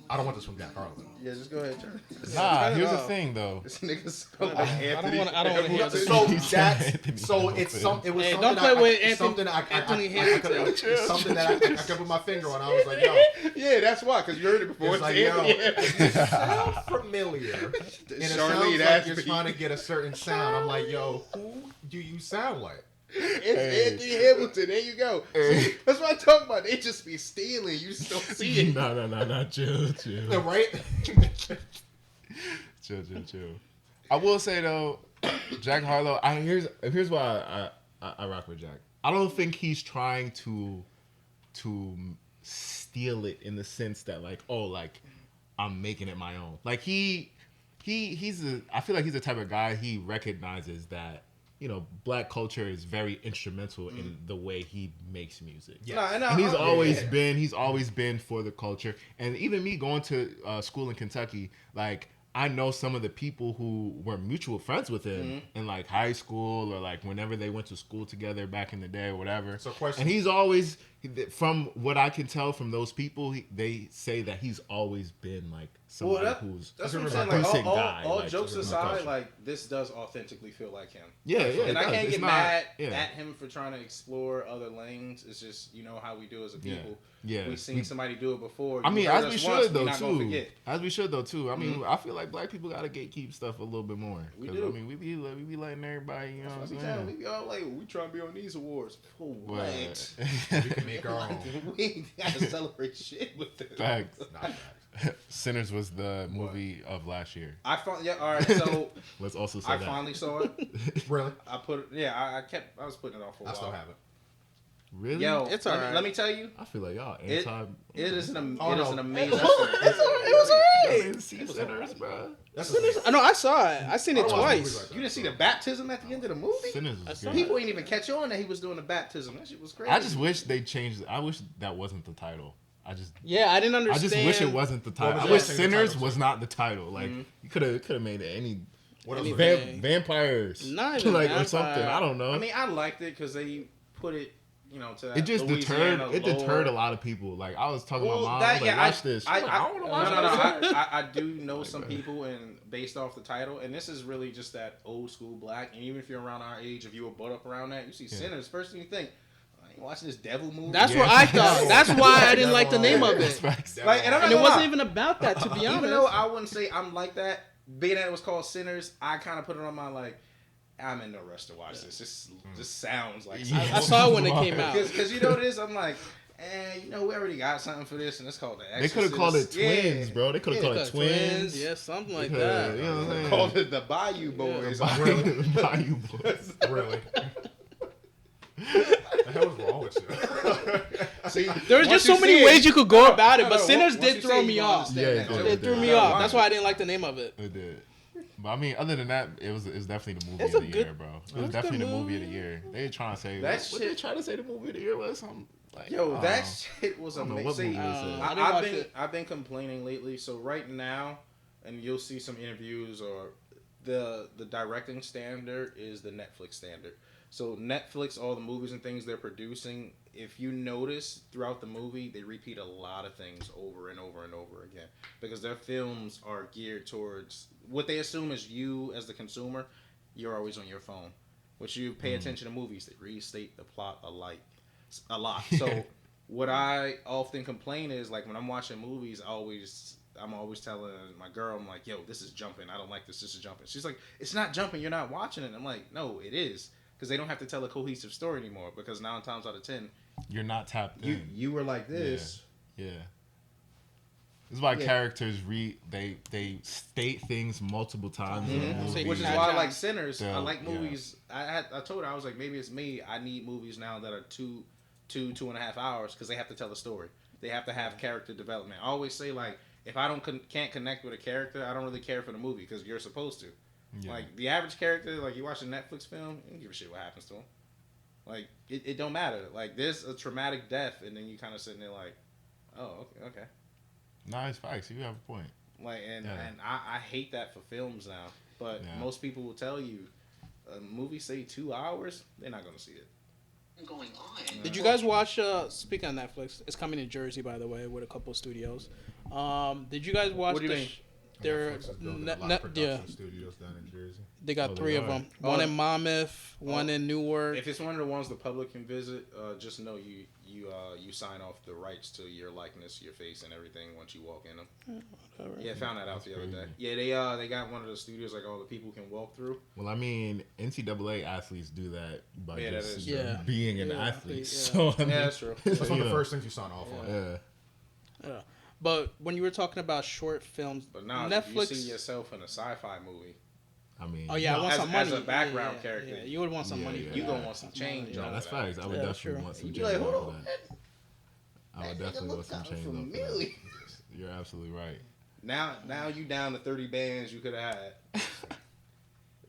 I don't want this from Jack Harlow. Yeah, just go ahead, turn. Nah, here's the thing though. This nigga spelled like Anthony. I don't want to hear this. So it's something. It was Hey, something don't play with it's something Anthony I Hamilton. it's something that I could put my finger on. I was like, yo, Yeah, that's why, because you heard it before. it's like, yo, you sound familiar, and it sounds like you're trying to get a certain sound. I'm like, yo, who do you sound like? It's Anthony Hamilton. There you go. See, that's what I talk about. They just be stealing. You just don't see it. No, chill. Right? Chill. I will say though, Jack Harlow. Here's why I rock with Jack. I don't think he's trying to steal it in the sense that like I'm making it my own. Like I feel like he's the type of guy he recognizes that. Black culture is very instrumental in the way he makes music. Yeah. And he's always been for the culture. And even me going to school in Kentucky, like I know some of the people who were mutual friends with him in like high school or like whenever they went to school together back in the day or whatever. So question. And he's always, from what I can tell from those people, they say that he's always been like somebody who's that's what I'm a saying. Like, decent guy. all like, jokes in the aside, culture. like this does authentically feel like him. Yeah. And I can't It's get not- mad yeah. at him for trying to explore other lanes. It's just how we do as a people. Yeah. We've seen somebody do it before. I mean, You heard as we us once, should though not gonna too. forget. As we should though too. I mean, I feel like black people gotta gatekeep stuff a little bit more. We 'Cause, do. I mean, we be letting everybody. You know what I'm saying? We be all like, we trying to be on these awards. For what? We can make our own. We ain't gotta celebrate shit with it. Facts. Not facts. Sinners was the movie of last year. All right. So Let's also say I that. finally saw it. Really? I put it. Yeah, I was putting it off for a while. I still haven't. Really? Yo, It's let me- alright. let me tell you, I feel like y'all it anti. is an amazing. It was great. I didn't see Sinners, bro. I know I saw it. I seen it I don't watch movies twice. like that. You didn't see the baptism at the end of the movie? Sinners was saw great. People ain't even catch on that he was doing the baptism. That shit was crazy. I just wish they changed. I wish that wasn't the title. Yeah, I didn't I understand. just wish it wasn't the title. What I was wish the Sinners title? was not the title. Like you could have made it any What else? Anything. vampires, Not even like or vampire. something. I don't know. I mean, I liked it because they put it, to that it just Louisiana deterred. It lore. deterred a lot of people. Like I was talking to my mom. I was like, I watch this. I, She's like, I don't want to watch no, this. I do know some people, and based off the title, and this is really just that old school black. And even if you're around our age, if you were brought up around that, you see Sinners. First thing you think, I ain't watching this devil movie. That's Yeah. what I thought. That's why I didn't like the name of That's it. facts. Like, and I'm not And it gonna wasn't lie. even about that, to be honest. Even though I wouldn't say I'm like that, being that it was called Sinners, I kind of put it on my I'm in no rush to watch this. This just sounds like I saw it when it came out. because you know what it is. I'm like, we already got something for this, and it's called The They Exorcist. could have called it Twins, Yeah. bro. They could have called it Twins. Yeah, something like They coulda- that. You know what I'm saying? Called it the Bayou Boys. Bayou Boys. Really? What the hell is wrong with you? See, There was once just so you many see ways you could go about it, no, but no, Sinners once you did see throw it, me you off. understand Yeah, that it joke. did. It threw me Yeah, off. watch That's it. why I didn't like the name of it. It did. But I mean, other than that, it was definitely the movie It's of a the good- year, bro. It it's was a definitely good the movie of movie. the year. They trying to say That what they shit- trying to say the movie of the year was something like Yo, I that don't shit was I don't know what amazing. movie this is. I didn't watch it. I've been complaining lately. So right now, and you'll see some interviews or the directing standard is the Netflix standard. So Netflix, all the movies and things they're producing, if you notice throughout the movie, they repeat a lot of things over and over and over again because their films are geared towards what they assume is you as the consumer. You're always on your phone. Which you pay attention to movies, they restate the plot alike. a lot. So what I often complain is like when I'm watching movies, I'm always telling my girl, I'm like, yo, this is jumping. I don't like this. This is jumping. She's like, it's not jumping. You're not watching it. I'm like, no, it is. Because they don't have to tell a cohesive story anymore. Because 9 times out of 10, you're not tapped in. You were like this. Yeah. This is why characters they state things multiple times. Mm-hmm. Which is why I like Sinners. I like movies. Yeah. I told her, I was like, maybe it's me. I need movies now that are 2.5 hours because they have to tell a story. They have to have character development. I always say like, if I can't connect with a character, I don't really care for the movie because you're supposed to. Yeah. Like the average character, like you watch a Netflix film, you don't give a shit what happens to him. Like it don't matter. Like there's a traumatic death, and then you kind of sitting there like, oh okay. Nice facts. You have a point. Like and I hate that for films now. But most people will tell you, a movie say 2 hours, they're not gonna see it. Going on. Did you guys watch? Speaking of Netflix, it's coming to Jersey, by the way, with a couple of studios. Did you guys watch? What do you mean? They're studios down in Jersey. They got 3 of them. One in Monmouth, one in Newark. If it's one of the ones the public can visit, just know you sign off the rights to your likeness, your face, and everything once you walk in them. Yeah, I found that out the other day. Yeah, they got one of the studios like all the people can walk through. Well, I mean, NCAA athletes do that by just being an athlete. So I mean, that's true. That's one of the first things you sign off on. Yeah. But when you were talking about short films, but now Netflix, you see yourself in a sci-fi movie. I mean, I want some money as a background character. Yeah, you would want some money. You gonna want some change. Yeah, that's facts. I would definitely want some change. Like, hold on. I would definitely want some change off that. You're absolutely right. Now you down to 30 bands you could have had.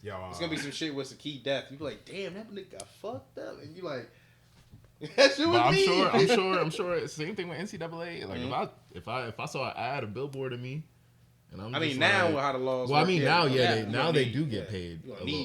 Yo, it's gonna be some shit with some key death. You be like, damn, that nigga got fucked up, and you like, that shit was me. I'm sure. Same thing with NCAA. Like if I saw an ad, a billboard of me, and I'm. I mean, now how the laws. Well, work, I mean, now they do get paid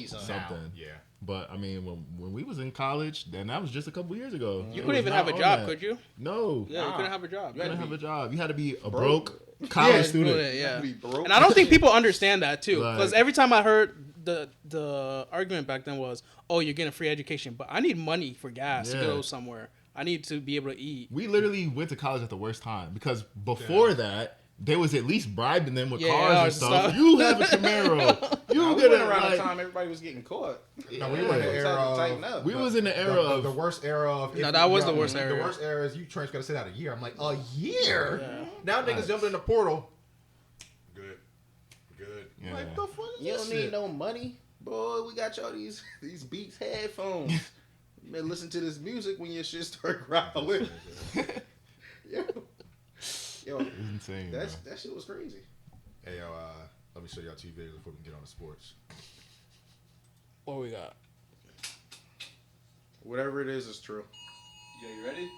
something. Yeah. But I mean, when we was in college, then that was just a couple years ago. You couldn't even have a job, could you? No. Yeah, you couldn't have a job. You couldn't have a job. You had to be a broke college student. Yeah. And I don't think people understand that too, because every time I heard the argument back then was, "Oh, you're getting free education, but I need money for gas to go somewhere. I need to be able to eat." We literally went to college at the worst time because before that, they was at least bribing them with cars and stuff. You have a Camaro. You get it around the time everybody was getting caught. No, we were in the era of, we was in the era of the worst era of. No, that was the worst era. The worst era is you trains got to sit out a year. I'm like, a year? Yeah. Now niggas jumping in the portal. Good. Yeah. Like the fuck is you don't need no money, boy. We got y'all these Beats headphones. You better listen to this music when your shit start growling. Yo, it's insane. That shit was crazy. Hey, yo, let me show y'all 2 videos before we can get on the sports. What we got? Whatever it is true. Yeah, you ready?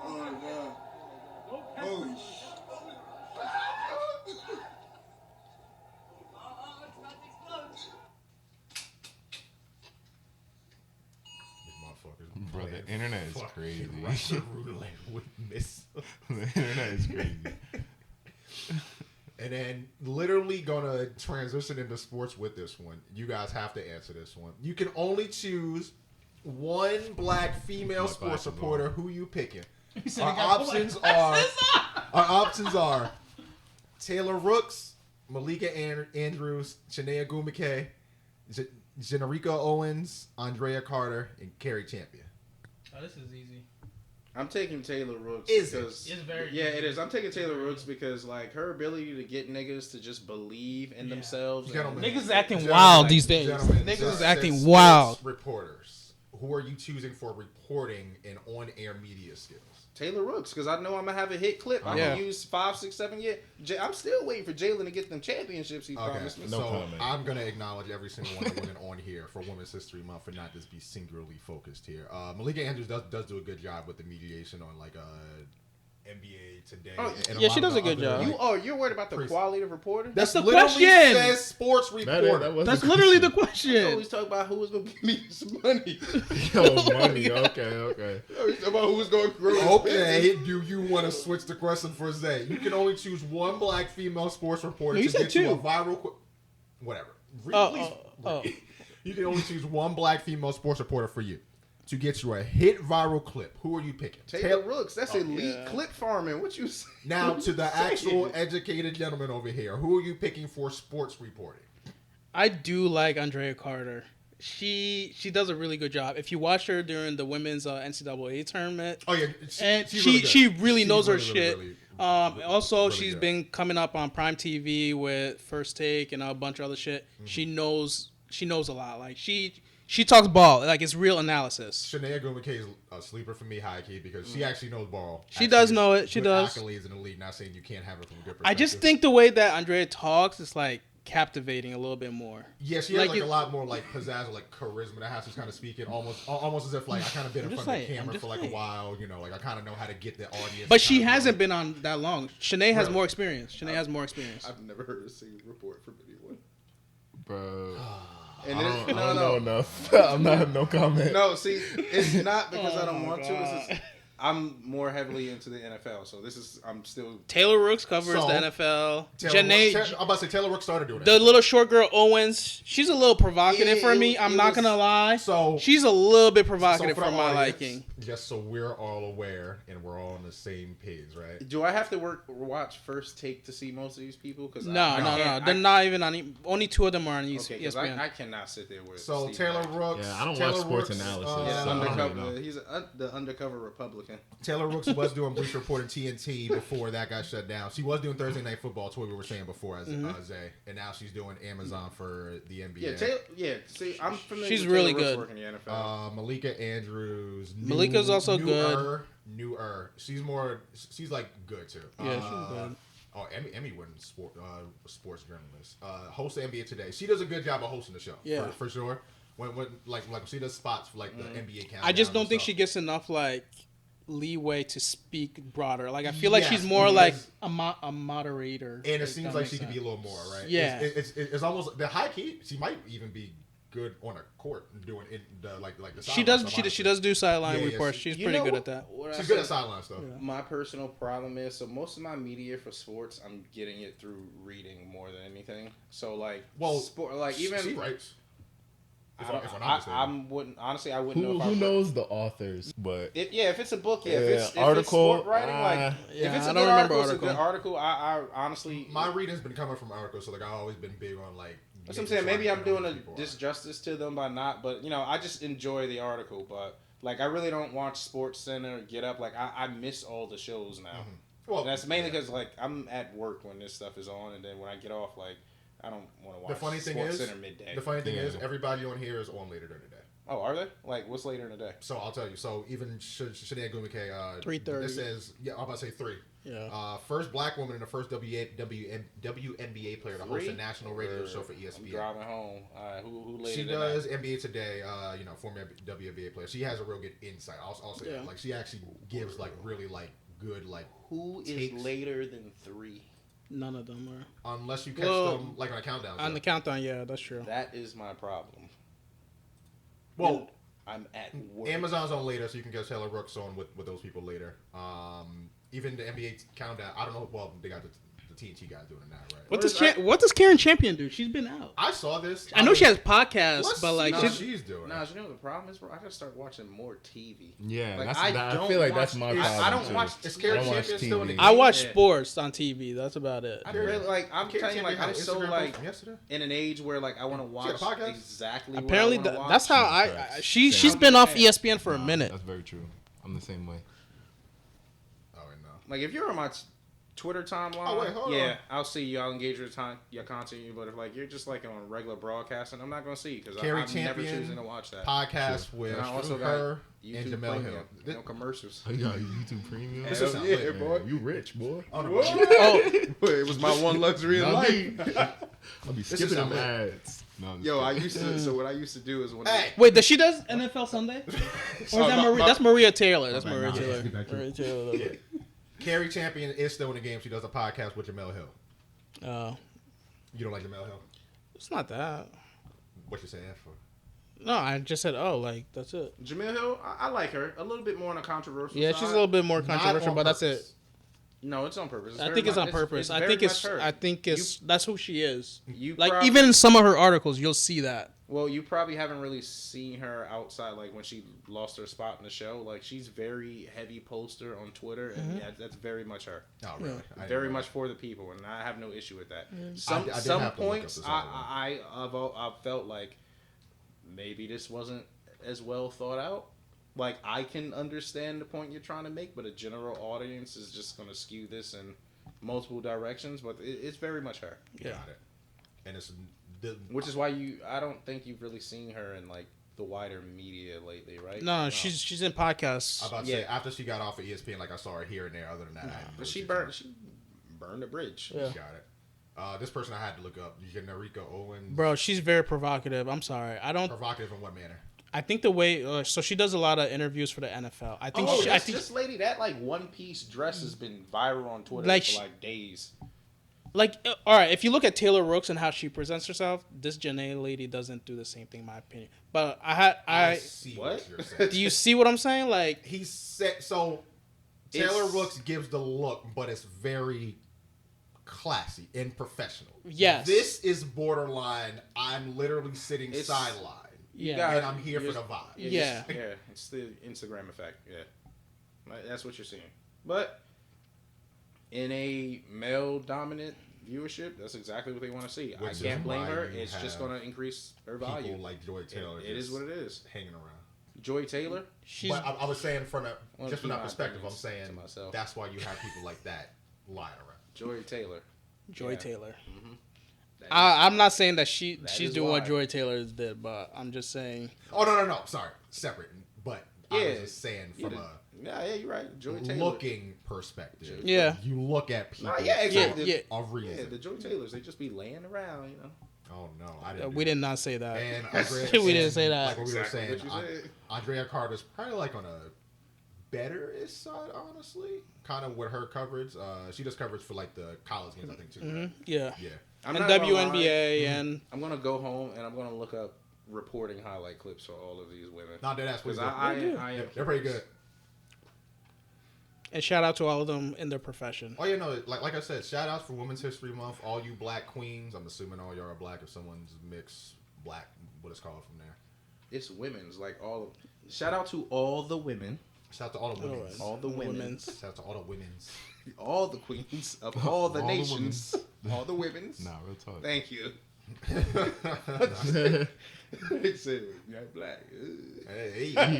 Oh, God. Holy shit. Bro, the internet is crazy. The internet is crazy. And then literally gonna transition into sports with this one. You guys have to answer this one. You can only choose one black female sports reporter. Who you picking? Our options are Taylor Rooks, Malika Andrews, Shanae Gumike, Jenerica Owens, Andrea Carter, and Carrie Champion. Oh, this is easy. I'm taking Taylor Rooks. It's very easy. it is. I'm taking Taylor Rooks because like her ability to get niggas to just believe in themselves. Niggas is acting wild these days. Niggas is acting wild. Reporters, who are you choosing for reporting and on-air media skills? Taylor Rooks, because I know I'm gonna have a hit clip. I can use 5, 6, 7 years. I'm still waiting for Jalen to get them championships he promised me. So I'm gonna acknowledge every single one of the women on here for Women's History Month and not just be singularly focused here. Malika Andrews does do a good job with the mediation on like NBA Today. Yeah, she does a good job. You're worried about the quality of reporter? That's the question. Says sports reporter. That's literally the question. I always talk about who was gonna give me some money. Money. Okay. Always talk about who was gonna grow. Okay, do you want to switch the question for Zay? You can only choose one black female sports reporter to get you a viral. Whatever. You can only choose one black female sports reporter for you to get you a hit viral clip. Who are you picking? Taylor Rooks. That's elite clip farming. What you say? Now to the actual educated gentleman over here. Who are you picking for sports reporting? I do like Andrea Carter. She does a really good job. If you watch her during the women's NCAA tournament, she really knows her shit. Also, she's been coming up on Prime TV with First Take and a bunch of other shit. Mm-hmm. She knows a lot. Like she talks ball. Like it's real analysis. Shanae Gumake is a sleeper for me, high key, because she actually knows ball. She does know it. She does. Accolades in the league. Not saying you can't have it from a good perspective. I just think the way that Andrea talks is like captivating a little bit more. Yeah, she has like a lot more like pizzazz or like charisma that has to kind of speak it almost as if like I kind of been in front of the camera for like a while, you know, like I kind of know how to get the audience. But she hasn't been on that long. Shanae has more experience. Shanae has. I've never heard a single report from anyone. Bro. And I don't know enough. I'm not no comment. No, see, it's not because I don't want to. It's just, I'm more heavily into the NFL, so I'm still. Taylor Rooks covers the NFL. I'm about to say Taylor Rooks started doing that. The little short girl Owens, she's a little provocative for me. I'm not gonna lie. So she's a little bit provocative for my liking. Just so we're all aware and we're all on the same page, right? Do I have to watch First Take to see most of these people? Because no, they're not even on. Only 2 of them are on ESPN. I cannot sit there with. So Taylor Rooks. Yeah, I don't watch sports analysis. He's the undercover Republican. Taylor Rooks was doing Bleacher Report and TNT before that got shut down. She was doing Thursday Night Football, that's what we were saying before, as Zay, and now she's doing Amazon for the NBA. See, I'm familiar. She's with really Taylor good. Rooks working in the NFL. Malika Andrews. Malika's also good. Newer. She's like good too. Yeah, she's good. Oh, Emmy winning sports journalist. Hosts of NBA Today. She does a good job of hosting the show. Yeah, for sure. When like she does spots for like the NBA countdown. I just don't think she gets enough like leeway to speak broader. Like I feel like she's more like a moderator. And it seems like she could be a little more, right? Yeah. It's almost the high key. She might even be good on a court doing it the like the she does do sideline reports. She's pretty good at that. She's good at sideline stuff. Yeah. My personal problem is, so most of my media for sports, I'm getting it through reading more than anything. So like, even she writes. I wouldn't know. Who knows the authors? But if it's a book, if it's sport writing, if it's a good article, it's a good article. I honestly, my reading's been coming from articles, so like I've always been big on like. That's what I'm saying. Maybe I'm doing a disjustice to them by not, but I just enjoy the article. But like, I really don't watch Sports Center, Get Up. Like, I miss all the shows now. Mm-hmm. Well, and that's mainly because like I'm at work when this stuff is on, and then when I get off, like. I don't want to watch Sports Center midday. The funny thing is, everybody on here is on later during the day. Oh, are they? Like, what's later in the day? So I'll tell you. So even Shanae Gumake, 3:30. It says, I'm about to say 3. Yeah. First black woman and the first WNBA player to host a national radio show for ESPN. I'm driving home. Who later? She does NBA Today. Former WNBA player. She has a real good insight. I'll say that. Like she actually gives like really like good like. Who is later than 3? None of them are. Unless you catch them like on a countdown. On the countdown, yeah, that's true. That is my problem. Well, I'm at work. Amazon's on later, so you can get Taylor Rooks on with those people later. Even the NBA countdown, I don't know. Well, they got the TNT guys doing it now, right? What does Karen Champion do? She's been out. I saw this. I know she has podcasts, but like she's doing. No, you know what the problem is, bro? I gotta start watching more TV. Yeah, like, I feel like that's my problem. I don't watch. Is Karen Champion still in the game? I watch sports on TV. That's about it. I really like. I'm telling you, like I'm so like in an age where like I want to watch exactly. Apparently, what I watch. that's how she's been off ESPN for a minute. That's very true. I'm the same way. Oh no. Like if you're on my Twitter timeline, hold on. I'll see y'all engage with your content. But if like you're just like on regular broadcasting, I'm not gonna see because I'm never choosing to watch that podcast with her and Jamel Hill. No commercials. Oh, you got YouTube Premium. Yeah, boy. You rich, boy. It was my one luxury in life. I'll be skipping them ads. No, I used to. So what I used to do is when. Wait, does she does NFL Sunday? Or is that Maria? That's Maria Taylor. That's Maria Taylor. Maria Taylor. Yeah. Carrie Champion is still in the game. She does a podcast with Jamel Hill. Oh. You don't like Jamel Hill? It's not that. What you saying for? No, I just said, like, that's it. Jamel Hill, I like her. A little bit more on a controversial side. Yeah, she's a little bit more controversial, but that's it. No, it's on purpose. I think it's on purpose. I think it's that's who she is. Like, probably, even in some of her articles, you'll see that. Well, you probably haven't really seen her outside, like when she lost her spot in the show. Like she's very heavy poster on Twitter, and yeah, that's very much her. Oh, really? Very much for the people, and I have no issue with that. I Some have to look up points this other one. I've felt like maybe this wasn't as well thought out. Like I can understand the point you're trying to make, but a general audience is just going to skew this in multiple directions. But it's very much her. Yeah. Got it. And it's Which is why I don't think you've really seen her in like the wider media lately, right? No, she's in podcasts. I'm about to say after she got off of ESPN, like I saw her here and there. Other than that, I hadn't But really she burned the bridge. Yeah. got it. This person I had to look up. You get Narika Owens. Bro, she's very provocative. I'm sorry. I don't. Provocative in what manner? I think the way so she does a lot of interviews for the NFL. I think This lady, that like one piece dress has been viral on Twitter Like for like days. Like, all right, if you look at Taylor Rooks and how she presents herself, this Janae lady doesn't do the same thing, in my opinion. But I see what you're saying. do you see what I'm saying? Like, He said so. Taylor Rooks gives the look, but it's very classy and professional. Yes. This is borderline. I'm literally sitting sideline. yeah, And I'm here for the vibe. Yeah. Yeah, it's the Instagram effect. Yeah, that's what you're seeing. But in a male-dominant viewership, that's exactly what they want to see. Which I is can't blame why her. you It's just have going to increase her value. People like Joy Taylor. It is what it is. Hanging around. Joy Taylor. she's But I was saying from Well, just from keep that my perspective, I'm opinions saying to myself. that's why you have people like that lying around. Joy Taylor. Joy Yeah. Taylor. That is- I'm not saying that she's is doing what why. Joy Taylor did, but I'm just saying. Oh no! Sorry, separate. But I Yeah. was just saying from yeah, you're right. Joy a Taylor. looking perspective. Yeah. You look at people. yeah, exactly. Yeah. Of reason. Yeah, the Joy Taylors, they just be laying around, you know. Oh no, I didn't. We did not say that. And Andrea, We didn't say that. Like what we were Exactly saying, what you said. Andrea Carter's probably like on a better-ish side, honestly. Kind of with her coverage. She does coverage for like the college games, I think too. Right? Yeah. Yeah. I'm And not gonna lie. WNBA and I'm gonna go home and I'm gonna look up reporting highlight clips for all of these women. Not that that's Because pretty good. I am They're pretty good. and shout out to all of them in their profession. Oh yeah, no, like I said, shout outs for Women's History Month. All you black queens. I'm assuming all y'all are black. If someone's mixed black, what it's called from there. It's women's, like all of. Shout out to all the women, Shout out to all the women's. all the women's, Shout out to all the women's. all the queens of all the All the nations, all the women's. Nah, real talk. Thank you. He said, "You're black." Hey, Yeah. I mean,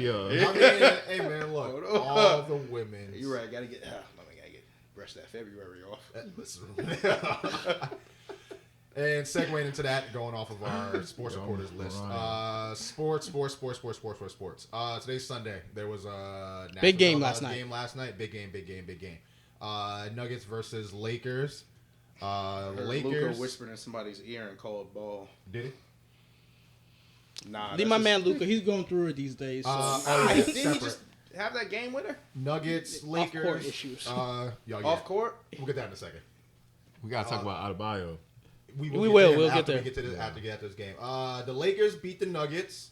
hey man, look, Hold on. all the women. You're right. Gotta get. Gotta get brush that February off. And segueing into that, going off of our sports reporters list, sports. Today's Sunday. There was a Big game national last night. Game last night. Big game. Nuggets versus Lakers. Luka Lakers. whispered in somebody's ear and called ball. Did he? Nah, Leave my man Luca. He's going through it these days. So. Didn't he separate. just have that game winner Nuggets, Lakers. Off-court issues. off court? We'll get that in a second. We gotta talk about Adebayo. We will. to him We'll after get we get to this, after we get to this game. The Lakers beat the Nuggets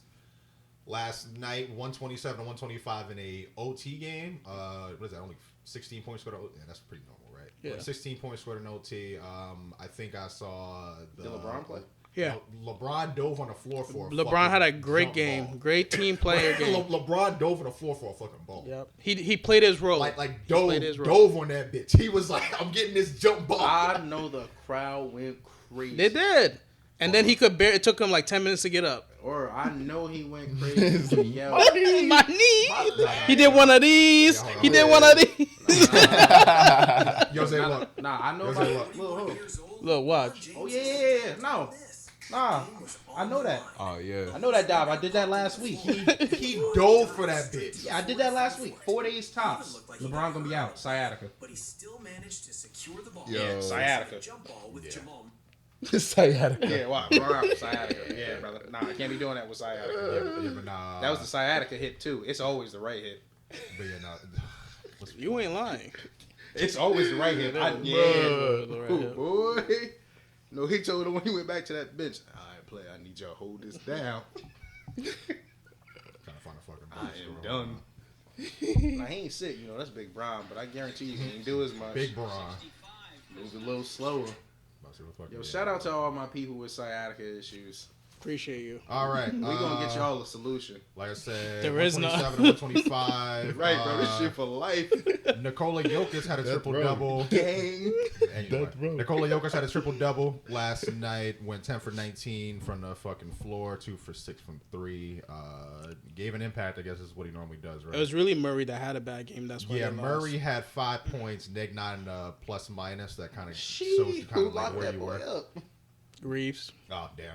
last night, 127-125 in a OT game. What is that? Only 16 points scored. Yeah, that's pretty normal, right? Yeah. But 16 points scored in OT. I think I saw Did LeBron play? Yeah. LeBron dove on the floor for a LeBron fucking had a great jump game, ball. great team player game. LeBron dove on the floor for a fucking ball. Yep. He played his role. Like He played his role. dove on that bitch. He was like, I'm getting this jump ball. I know the crowd went crazy. They did. And then he could bear. It took him like 10 minutes to get up. Or I know he went crazy. He yelled. My knee. He did one of these. Yeah, He did one of these. Yo, say look. Nah, I know Yo, about say look. Lil Hook. Look, watch. Oh yeah. No. Nah. I know that. Oh yeah. I know that dive. I did that last week. He dove for that bitch. Yeah, I did that last week. 4 days tops. LeBron gonna be out. Sciatica. But he still managed to secure the ball. Yo. Sciatica. Jump ball with Jamal. Sciatica. Yeah, wow. LeBron out with sciatica. Yeah, brother. Nah, I can't be doing that with sciatica. Yeah, but nah. That was the sciatica hit too. It's always the right hit. But yeah, nah. You ain't lying. It's always the right hit. The right Ooh, hip. boy. No, he told him when he went back to that bench. All right, player, I need y'all to hold this down. Trying to find a fucking I box am score. done. Now, he ain't sick, you know, that's Big Bron, but I guarantee you he ain't do as much. Big Bron. Move a little slower. About to see what the fuck Yo, it is. shout out to all my people with sciatica issues. Appreciate you. All right. We gonna get y'all a solution. Like I said, There is none. 125. Right, bro. This shit for life. Nikola Jokic had a triple-double. Gang. Anyway, Nikola Jokic had a triple-double last night. Went 10 for 19 from the fucking floor, 2 for 6 from 3. Gave an impact, I guess is what he normally does, right? It was really Murray that had a bad game. That's why. Yeah, they lost. Murray had 5 points, neg 9 plus minus. That kind of shows you kind Who of like locked where that you boy were. up? Reeves. Oh, damn.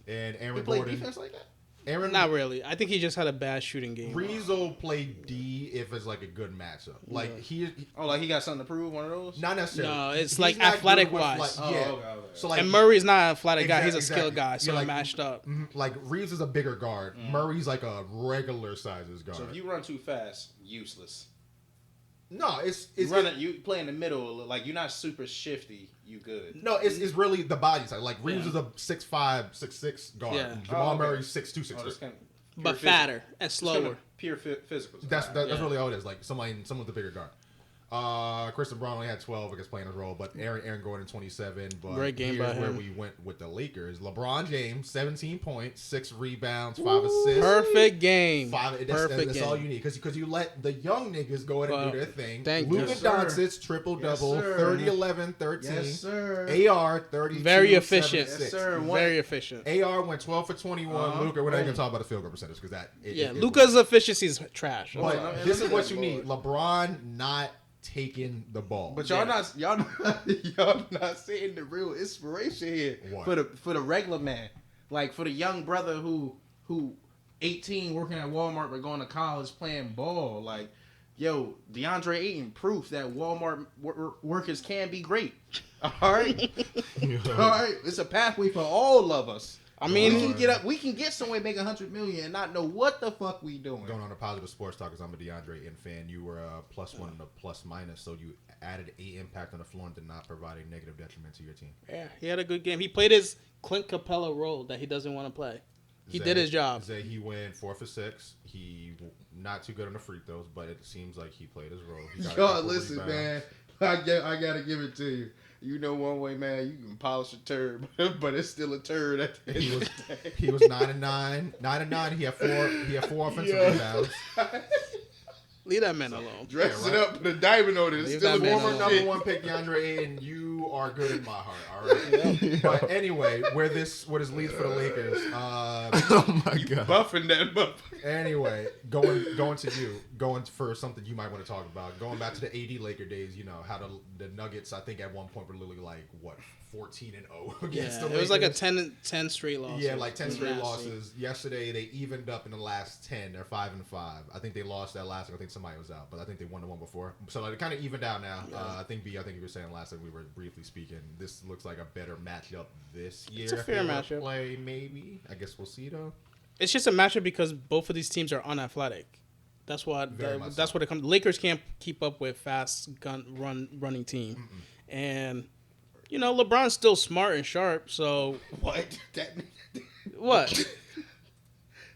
And Aaron He played Gordon. defense like that? Aaron Not really. I think he just had a bad shooting game. Reeves will play D if it's like a good matchup. Like he Oh, like he got something to prove, one of those? not necessarily. No, it's He's like not good athletic with, wise. Like, yeah. okay. So like And Murray's not an athletic guy. He's a Exactly. skilled guy, so Yeah, it like- matched up. like Reeves is a bigger guard. Murray's like a regular sizes guard. So if you run too fast, useless. no, it's You play in the middle, like you're not super shifty, you good. no, it's really the body type. Like Reeves is a 6'5", 6'6" guard. Yeah. Jamal Oh, okay. Murray's 6'2", Oh, that's 6'3". kind of But fatter and slower. Pure physical. That's Yeah. really all it is. Like someone with a bigger guard. Christian Brown only had 12, I guess, playing his role, but Aaron Gordon 27. But Great game here's by where him. we went with the Lakers. LeBron James 17 points, 6 rebounds, 5 assists. Perfect game. That's all you need because you let the young niggas go ahead and do their thing. Thank you. Luka Yes, sir. Doncic triple double, Yes, sir. 30, 11, 13. Yes, sir. AR 32, Very efficient. 76. Yes, sir. Very efficient. AR went 12 for 21. Uh-huh. Luka, we're not even gonna talk about the field goal percentage because that. Yeah, Luka's efficiency is trash. But Oh, this is look what at you that need: boy. LeBron not taking the ball. But y'all not seeing the real inspiration here What? for the regular man, like for the young brother who 18 working at Walmart but going to college playing ball. Like, yo, DeAndre Ayton proof that Walmart workers can be great. All right, all right, it's a pathway for all of us. I mean, We can get somewhere, make $100 million, and not know what the fuck we doing. Going on a positive sports talk, because I'm a DeAndre Ayton fan. You were a +1 and a plus minus, so you added a impact on the floor and did not provide a negative detriment to your team. yeah, he had a good game. He played his Clint Capella role that he doesn't want to play. He did his job. Zay, he went 4 for 6. He not too good on the free throws, but it seems like he played his role. He got a Yo, couple listen, rebounds. man. I gotta give it to you. You know, one way, man, you can polish a turd, but it's still a turd at the end of the day. He was 9-9. 9-9. He had 4 offensive rebounds. Leave that man alone. Dress Yeah, it right. up, put a diamond on it. It's Leave still a that man Former alone. shit. number 1 pick DeAndre Ayton, you are good in my heart. All right. But anyway, where this leads for the Lakers. Oh my god. Buffing that motherfucker. Anyway, going for something you might want to talk about. Going back to the AD Laker days, you know how the Nuggets, I think at one point were literally like what 14-0 against the Yeah, Lakers. it was like a 10 straight loss. Yeah, like 10 straight Nasty. losses. Yesterday they evened up in the last 10. They're 5-5. I think they lost that last one. I think somebody was out, but I think they won the one before. So like, it kind of evened out now. I think you were saying last time we were briefly speaking. This looks like a better matchup this year. It's a fair If they were to matchup. Play maybe. I guess we'll see though. It's just a matchup because both of these teams are unathletic. That's what Very much that's so. what it comes. Lakers can't keep up with fast running team, and you know LeBron's still smart and sharp. So What? what?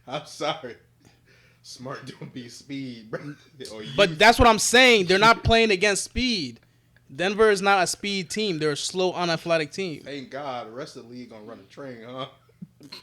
I'm sorry. Smart don't be speed, bro. Or But that's what I'm saying. They're not playing against speed. Denver is not a speed team. They're a slow, unathletic team. thank God the rest of the league gonna run a train, huh?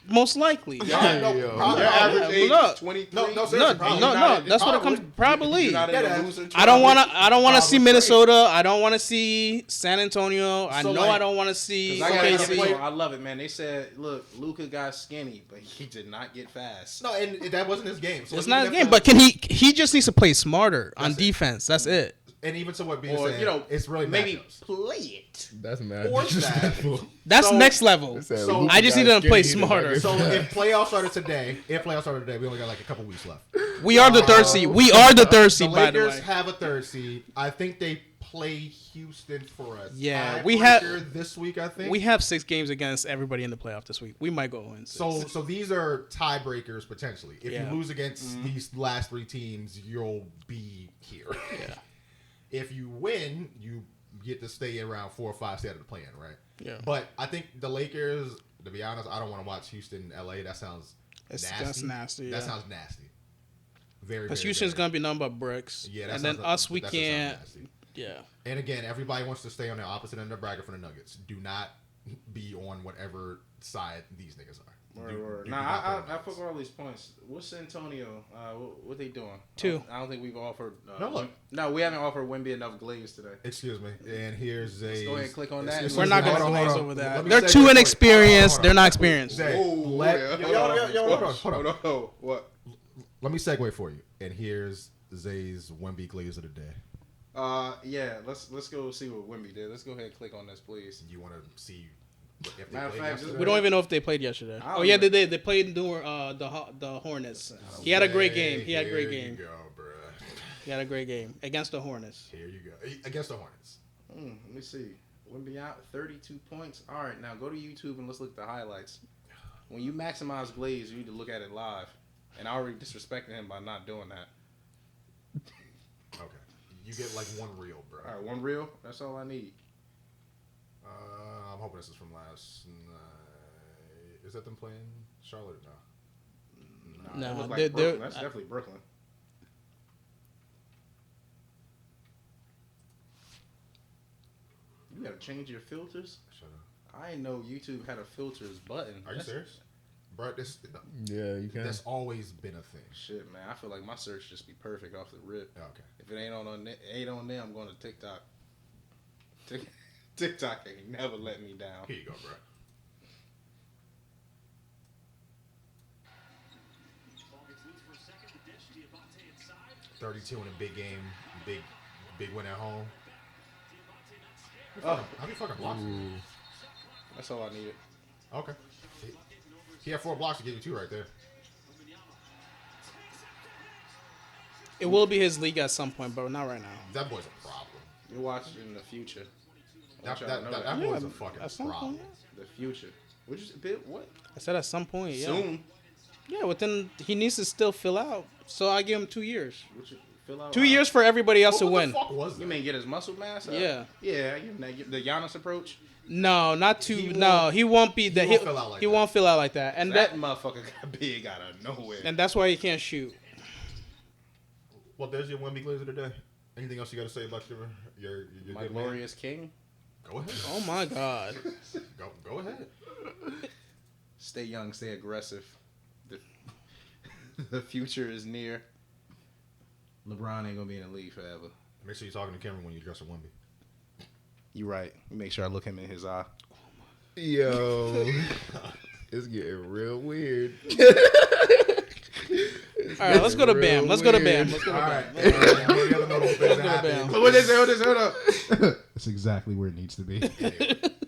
Most likely. No, Your probably. average age look. is 23. No, No, seriously, no, probably. that's what it comes. Probably. You're not in Yeah, a loser I don't want to. I don't want to Probably see Minnesota. I don't want to see San Antonio. I So, know like, I don't want to see 'Cause I gotta OKC. give it- I love it, man. They said, look, Luka got skinny, but he did not get fast. No, and that wasn't his game. So It's even not a if game, the- but can he just needs to play smarter on That's it. defense. That's it. And even to what being Or, said, you know, it's really maybe matchups. play it. That's mad Or that. disrespectful. That's So- next level. So- I just need them to play smarter. So if playoffs started today, we only got like a couple weeks left. We are the third seed. We are the third seed, The by the Lakers way. have a third seed. I think they play Houston for us. Yeah, we have- this week. I think We have 6 games against everybody in the playoff this week. We might go in. 6. So these are tiebreakers potentially. If Yeah. you lose against these last 3 teams, you'll be here. Yeah. If you win, you get to stay around 4 or 5, stay out of the play-in, right? Yeah. But I think the Lakers, to be honest, I don't want to watch Houston, LA. That sounds nasty. That's nasty. That Yeah. sounds nasty. Very. Because very, Houston's very. gonna be nothing but bricks. Yeah, that and then sounds- us, we that just sounds can't. nasty. Yeah. And again, everybody wants to stay on the opposite end of the bracket for the Nuggets. Do not be on whatever side these niggas are. Nah, I fuck all these points. What's San Antonio? What they doing? 2. I don't think we've offered. No, we haven't offered Wemby enough glaze today. Excuse me. And here's Let's go ahead and click on that. We're not going to glaze over Let that. me They're segue too for you. inexperienced. Hold on. They're not experienced. Zay, Hold on. What? Let me segue for you. And here's Zay's Wemby glaze of the day. Yeah. Let's go see what Wemby did. Let's go ahead and click on this, please. You want to see if they Matter of played fact, yesterday? We don't even know if they played yesterday. I don't Oh yeah, even- they did. They played the Hornets. He had a great game. He had a great Here game. you go, bruh. He had a great game against the Hornets. Here you go. Against the Hornets. Let me see. Wemby out 32 points. All right, now go to YouTube and let's look at the highlights. When you maximize glaze, you need to look at it live. And I already disrespected him by not doing that. Okay. You get like one reel, bro. All right, one reel. That's all I need. I'm hoping this is from last night. Is that them playing Charlotte? No. No, it looked like they're- Brooklyn. That's definitely Brooklyn. You gotta change your filters. Shut up. I didn't know YouTube had a filters button. Are you serious? Bro, Yeah, you can. that's always been a thing. Shit, man. I feel like my search just be perfect off the rip. Okay. If it ain't on there, I'm going to TikTok. TikTok ain't never let me down. Here you go, bro. Ball gets loose for a second. The dish. Diabate inside. 32 in a big game. Big win at home. Diabate not scared. Oh, How you fucking block? that's all I needed. Okay. He had 4 blocks to give you 2 right there. It will be his league at some point, but not right now. That boy's a problem. You're watching in the future. That Yeah, boy's a fucking at some problem. point. The future. Which is a bit what? I said at some point. Yeah. Soon. Yeah, within he needs to still fill out. So I give him 2 years. Which fill out 2 years for everybody else to What win. the fuck was You that? mean get his muscle mass up? Yeah. Yeah, the Giannis approach. No, not too. He No, won't- he won't be that. won't fill out like he that. won't fill out like that, and That that motherfucker got big out of nowhere. and that's why he can't shoot. Well, there's your Wemby glaze of the day. Anything else you got to say about your My good man? glorious king. Go ahead. Oh my God. Go ahead. Stay young, stay aggressive. The future is near. LeBron ain't gonna be in the league forever. Make sure you're talking to camera when you dress a Wemby. You right. Make sure I look him in his eye. Yo, it's getting real weird. All right, let's go to Bam. Let's go to Bam. Let's go to All Bam. right. What are the other notable things that happened? What they say? Hold up. That's exactly where it needs to be.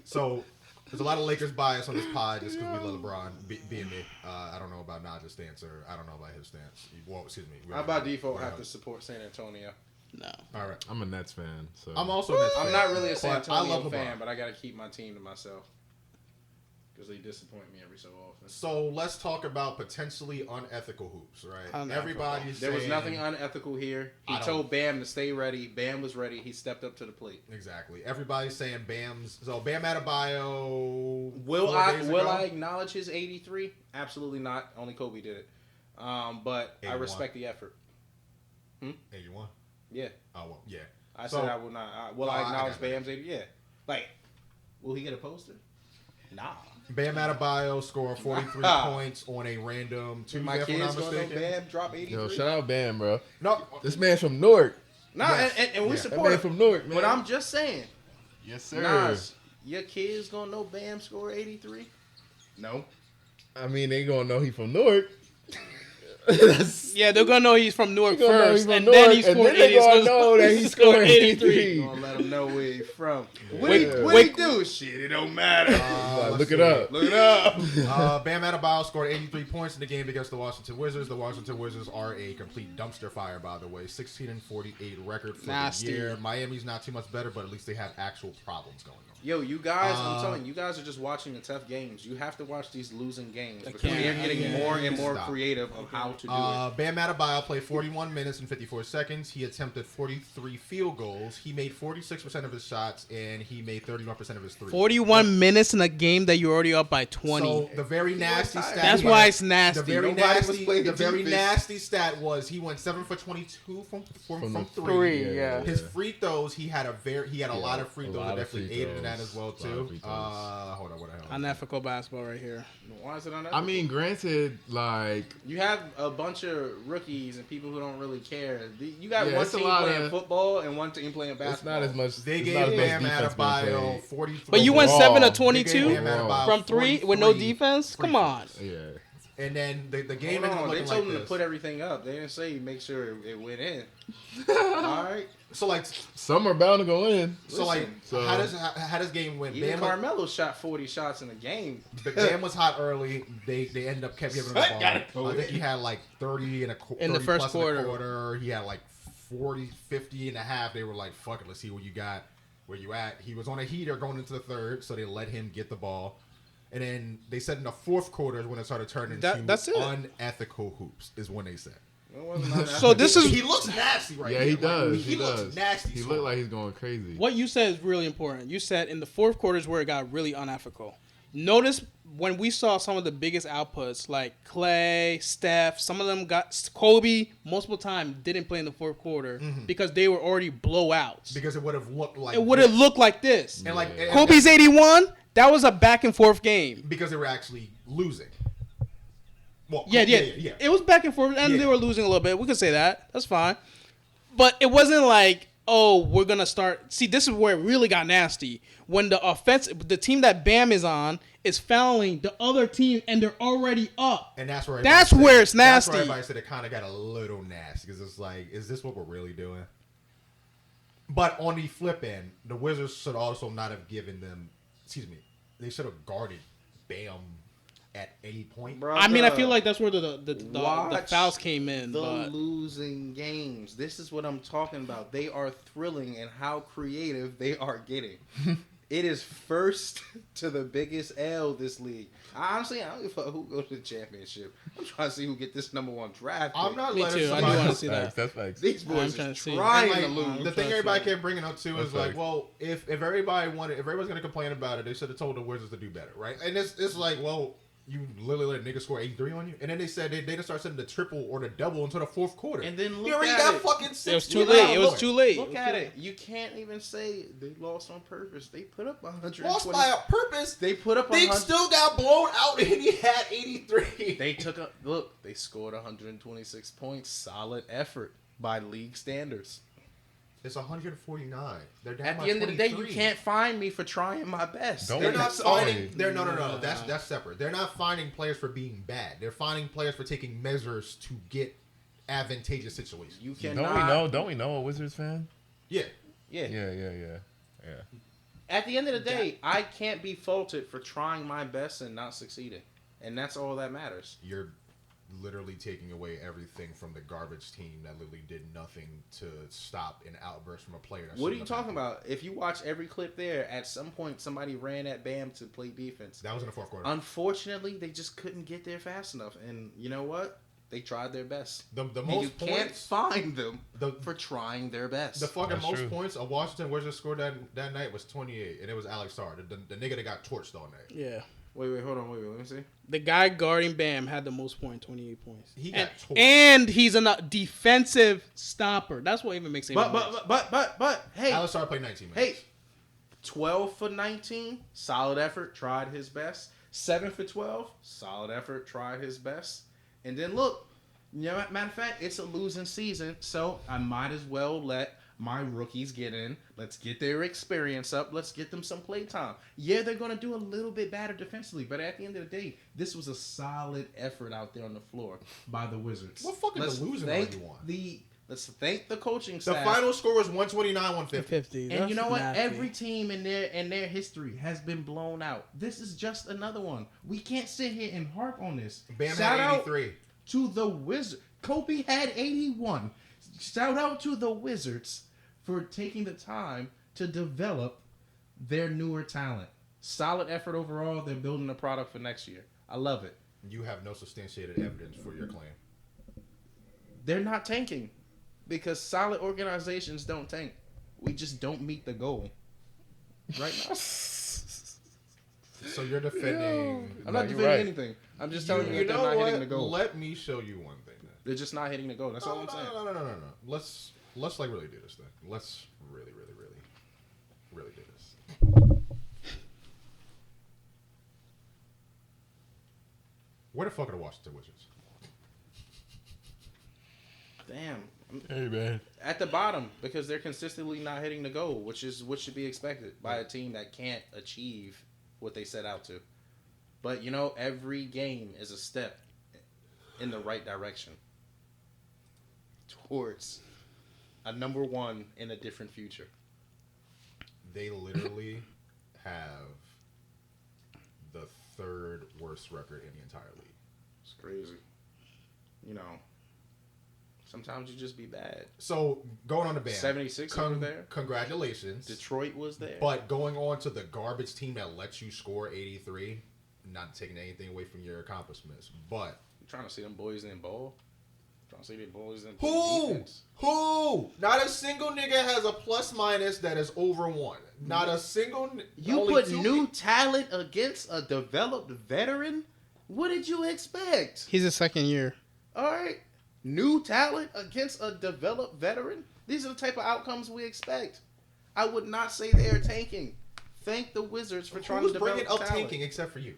So there's a lot of Lakers bias on this pod just because we love LeBron being me. I don't know about Naj's stance or I don't know about his stance. Well, excuse me. I by default have to support San Antonio. No. All right. I'm a Nets fan, so I'm also a Nets I'm fan, not really a San but I Antonio love fan, LeBron. but I gotta keep my team to myself because they disappoint me every so often. So let's talk about potentially unethical hoops, right? Unethical. Everybody's There was saying- nothing unethical here. He I don't- told Bam to stay ready. Bam was ready. He stepped up to the plate. Exactly. Everybody's saying Bam Adebayo. Will 4 I days will ago? I acknowledge his 83? Absolutely not. Only Kobe did it. But I 81. respect the effort. 81. Yeah, Oh well, yeah. I So- said I will not. Will Oh, I I acknowledge got that. Bam's 80? Yeah. Like, will he get a poster? Nah. Bam Adebayo scored 43 points on a random Tuesday, My if I'm kids not gonna know mistaken. Bam drop 83. yo, shout out Bam, bro. No, This man's from Newark. Nah, Yes. and we Yeah. That support man it. from Newark, man. But I'm just saying, yes, sir. Nas, your kids gonna know Bam score 83? No. I mean, they gonna know he from Newark. Yeah, they're gonna know he's from Newark They gonna know first, he from and Newark, then he and scored then they 80. gonna know that he scored 83. Gonna let them know where he from. Wait, What he do? Shit, it don't matter. Like, look let's it see. up. Look it up. Bam Adebayo scored 83 points in the game against the Washington Wizards. The Washington Wizards are a complete dumpster fire, by the way. 16-48 record for Nasty. the year. Miami's not too much better, but at least they have actual problems going on. Yo, you guys, I'm telling you, you guys are just watching the tough games. You have to watch these losing games because can't. they're getting more and more Stop. creative of how to do Bam Adebayo played 41 minutes and 54 seconds. He attempted 43 field goals. He made 46% of his shots, and he made 31% of his threes. 41 minutes in a game that you're already up by 20. So the very nasty stat. That's here- why it's nasty. The very Nobody was nasty. playing The very defense. nasty stat was he went 7 for 22 from the three. yeah. His free throws, he had a lot of free a throws lot that of definitely free aided in that throws. as well A lot too. of free throws. Hold on, Unethical basketball right here. Why is it unethical? I mean, granted, like you have a bunch of rookies and people who don't really care. You got one it's a team lot playing of- football and one team playing it's basketball. not as much. They it's gave not as much Bam defense being Adebayo played. 43. But you went Raw. 7 of They 22 gave Bam Adebayo from 3 with no 43 defense. Come on. Yeah. And then the game Hold ended up on, they looking told like them this. to put everything up. They didn't say make sure it went in. All right. So like, Some are bound to go in. how does game win? Even Bam, Carmelo shot 40 shots in a game. Bam was hot early. They ended up kept giving him the Got ball. it. I think he had like 30 In the first plus quarter. In the quarter. He had like 40, 50 and a half. They were like, fuck it, let's see what you got, where you at. He was on a heater going into the third, so they let him get the ball. And then they said in the fourth quarter is when it started turning That's into it. unethical hoops, is when they said. So this is He looks nasty right now. Yeah, he Like, does. he He looks does. nasty. He so looked like he's going crazy. what you said is really important. You said in the fourth quarter is where it got really unethical. Notice when we saw some of the biggest outputs like Clay, Steph, some of them got Kobe multiple times didn't play in the fourth quarter because they were already blowouts. because it would have looked like It would have this. looked like this. And like and- Kobe's 81, that was a back and forth game. because they were actually losing. Well, Yeah. It was back and forth, and Yeah. they were losing a little bit. We could say that. That's fine. But it wasn't like, oh, we're going to start. See, this is where it really got nasty. When the team that Bam is on is fouling the other team, and they're already up. And that's where That's everybody where said- it's nasty. That's where everybody said it kind of got a little nasty because it's like, is this what we're really doing? But on the flip end, the Wizards should also not have given them. Excuse me, they should have guarded Bam at any point. I mean, I feel like that's where the Watch fouls came in. The But losing games. This is what I'm talking about. They are thrilling and how creative they are getting. It is first to the biggest L this league. Honestly, I don't give a fuck who goes to the championship. I'm trying to see who get this number one draft pick. I'm not Me letting too. I do somebody. want to see Facts, that. that's facts. These I'm boys trying are to see. trying And, to like, lose. the thing everybody kept bringing up too is That's like, facts. well, if everybody's gonna complain about it, they should have told the Wizards to do better, right? And it's like, well, you literally let a nigga score 83 on you, and then they said they didn't start setting the triple or the double until the fourth quarter. And then look you already at got it. fucking it was 60 too late. It was down. too late. Look at it. You can't even say they lost on purpose. They put up 120. Lost by a purpose. They put up They 100. still got blown out, and he had 83. They took a look. They scored 126 points. Solid effort by league standards. It's 149. They're down At by the end of the day, you 23. can't find me for trying my best. Don't They're not That's finding. all. They're no. That's separate. They're not finding players for being bad. They're finding players for taking measures to get advantageous situations. You cannot. Don't we know a Wizards fan? Yeah. Yeah. Yeah. At the end of the day, I can't be faulted for trying my best and not succeeding, and that's all that matters. You're literally taking away everything from the garbage team that literally did nothing to stop an outburst from a player. That What are you shouldn't have talking happened. about? If you watch every clip there, at some point somebody ran at Bam to play defense. That was in the fourth quarter. Unfortunately, they just couldn't get there fast enough, and you know what? They tried their best. The And most you can't points. find them The for trying their best. the fucking That's most true. points a Washington Wizards scored that night was 28, and it was Alex Sarr, the nigga that got torched all night. Yeah. Wait, hold on, let me see. The guy guarding Bam had the most points, 28 points. He got torched. And he's a defensive stopper. That's what even makes it even worse. But hey, Alex Sarr played 19 minutes. hey, 12 for 19, solid effort, tried his best. 7 for 12, solid effort, tried his best. And then look, you know, matter of fact, it's a losing season, so I might as well let my rookies get in. Let's get their experience up. Let's get them some play time. Yeah, they're going to do a little bit better defensively, but at the end of the day, this was a solid effort out there on the floor by the Wizards. What fucking delusion are you on? Let's thank the coaching The staff. final score was 129-150. 50. And you know what? Nasty. Every team in their history has been blown out. This is just another one. We can't sit here and harp on this. Bam Shout had out 83. to the Wizards. Kobe had 81. Shout out to the Wizards for taking the time to develop their newer talent. Solid effort overall. They're building a product for next year. I love it. You have no substantiated evidence for your claim. They're not tanking because solid organizations don't tank. We just don't meet the goal right now. So you're defending. I'm not you're defending right. anything. I'm just telling you, You that they're know not what? hitting the goal. Let me show you one thing. Then. They're just not hitting the goal. That's all I'm saying. No. Let's like really do this thing. Let's really do this. Where the fuck are the Washington Wizards? Damn. Hey, man. At the bottom because they're consistently not hitting the goal, which is what should be expected by a team that can't achieve what they set out to. But, you know, every game is a step in the right direction towards a number one in a different future. They literally have the third worst record in the entire league. It's crazy. You know, sometimes you just be bad. So, going on the Bam. 76 over there. Congratulations. Detroit was there. But going on to the garbage team that lets you score 83, not taking anything away from your accomplishments. But You trying to see them boys in ball? Trying to see them boys in who? defense? Who? Not a single nigga has a plus minus that is over 1. Not a single. You only put 2 new talent against a developed veteran? What did you expect? He's a second year. All right. New talent against a developed veteran? These are the type of outcomes we expect. I would not say they are tanking. Thank the Wizards for trying Who's to develop bringing up talent. tanking except for you?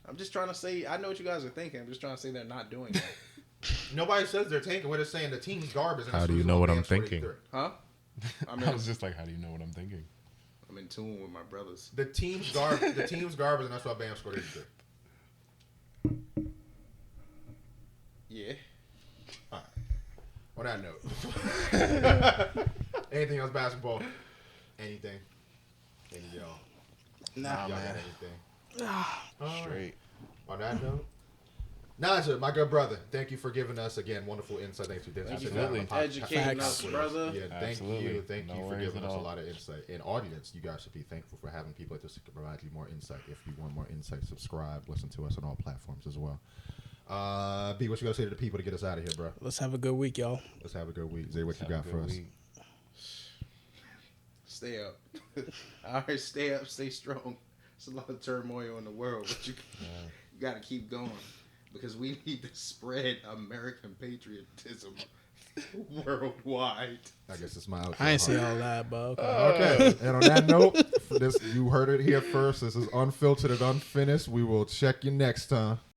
I'm just trying to say, I know what you guys are thinking. I'm just trying to say they're not doing that. Nobody says they're tanking. We're just saying the team's garbage. And How that's do you who's know on what Bam I'm score thinking? 83. Huh? I was just like, how do you know what I'm thinking? I'm in tune with my brothers. The team's garbage. The team's garbage, and that's why Bam scored 83. Yeah. All right. On that note, anything else basketball? Anything? Any y'all? Nah, Y'all got man. anything? All Straight. right. On that note, Naja, my good brother, thank you for giving us again wonderful insight. Thanks for Absolutely. Educating us, brother. Yeah, thank Absolutely. you. Thank No you for worries giving at us a all. lot of insight. And audience, you guys should be thankful for having people like this to provide you more insight. If you want more insight, subscribe, listen to us on all platforms as well. B, what you gotta say to the people to get us out of here, bro? Let's have a good week, y'all. Let's have a good week. Zay, what you Have got a for good us? week. Stay up. All right, stay up, stay strong. It's a lot of turmoil in the world, but you got to keep going because we need to spread American patriotism worldwide. I guess it's my outro. I ain't see all that, but okay. Okay, and on that note, for this you heard it here first. This is Unfiltered and Unfinished. We will check you next time.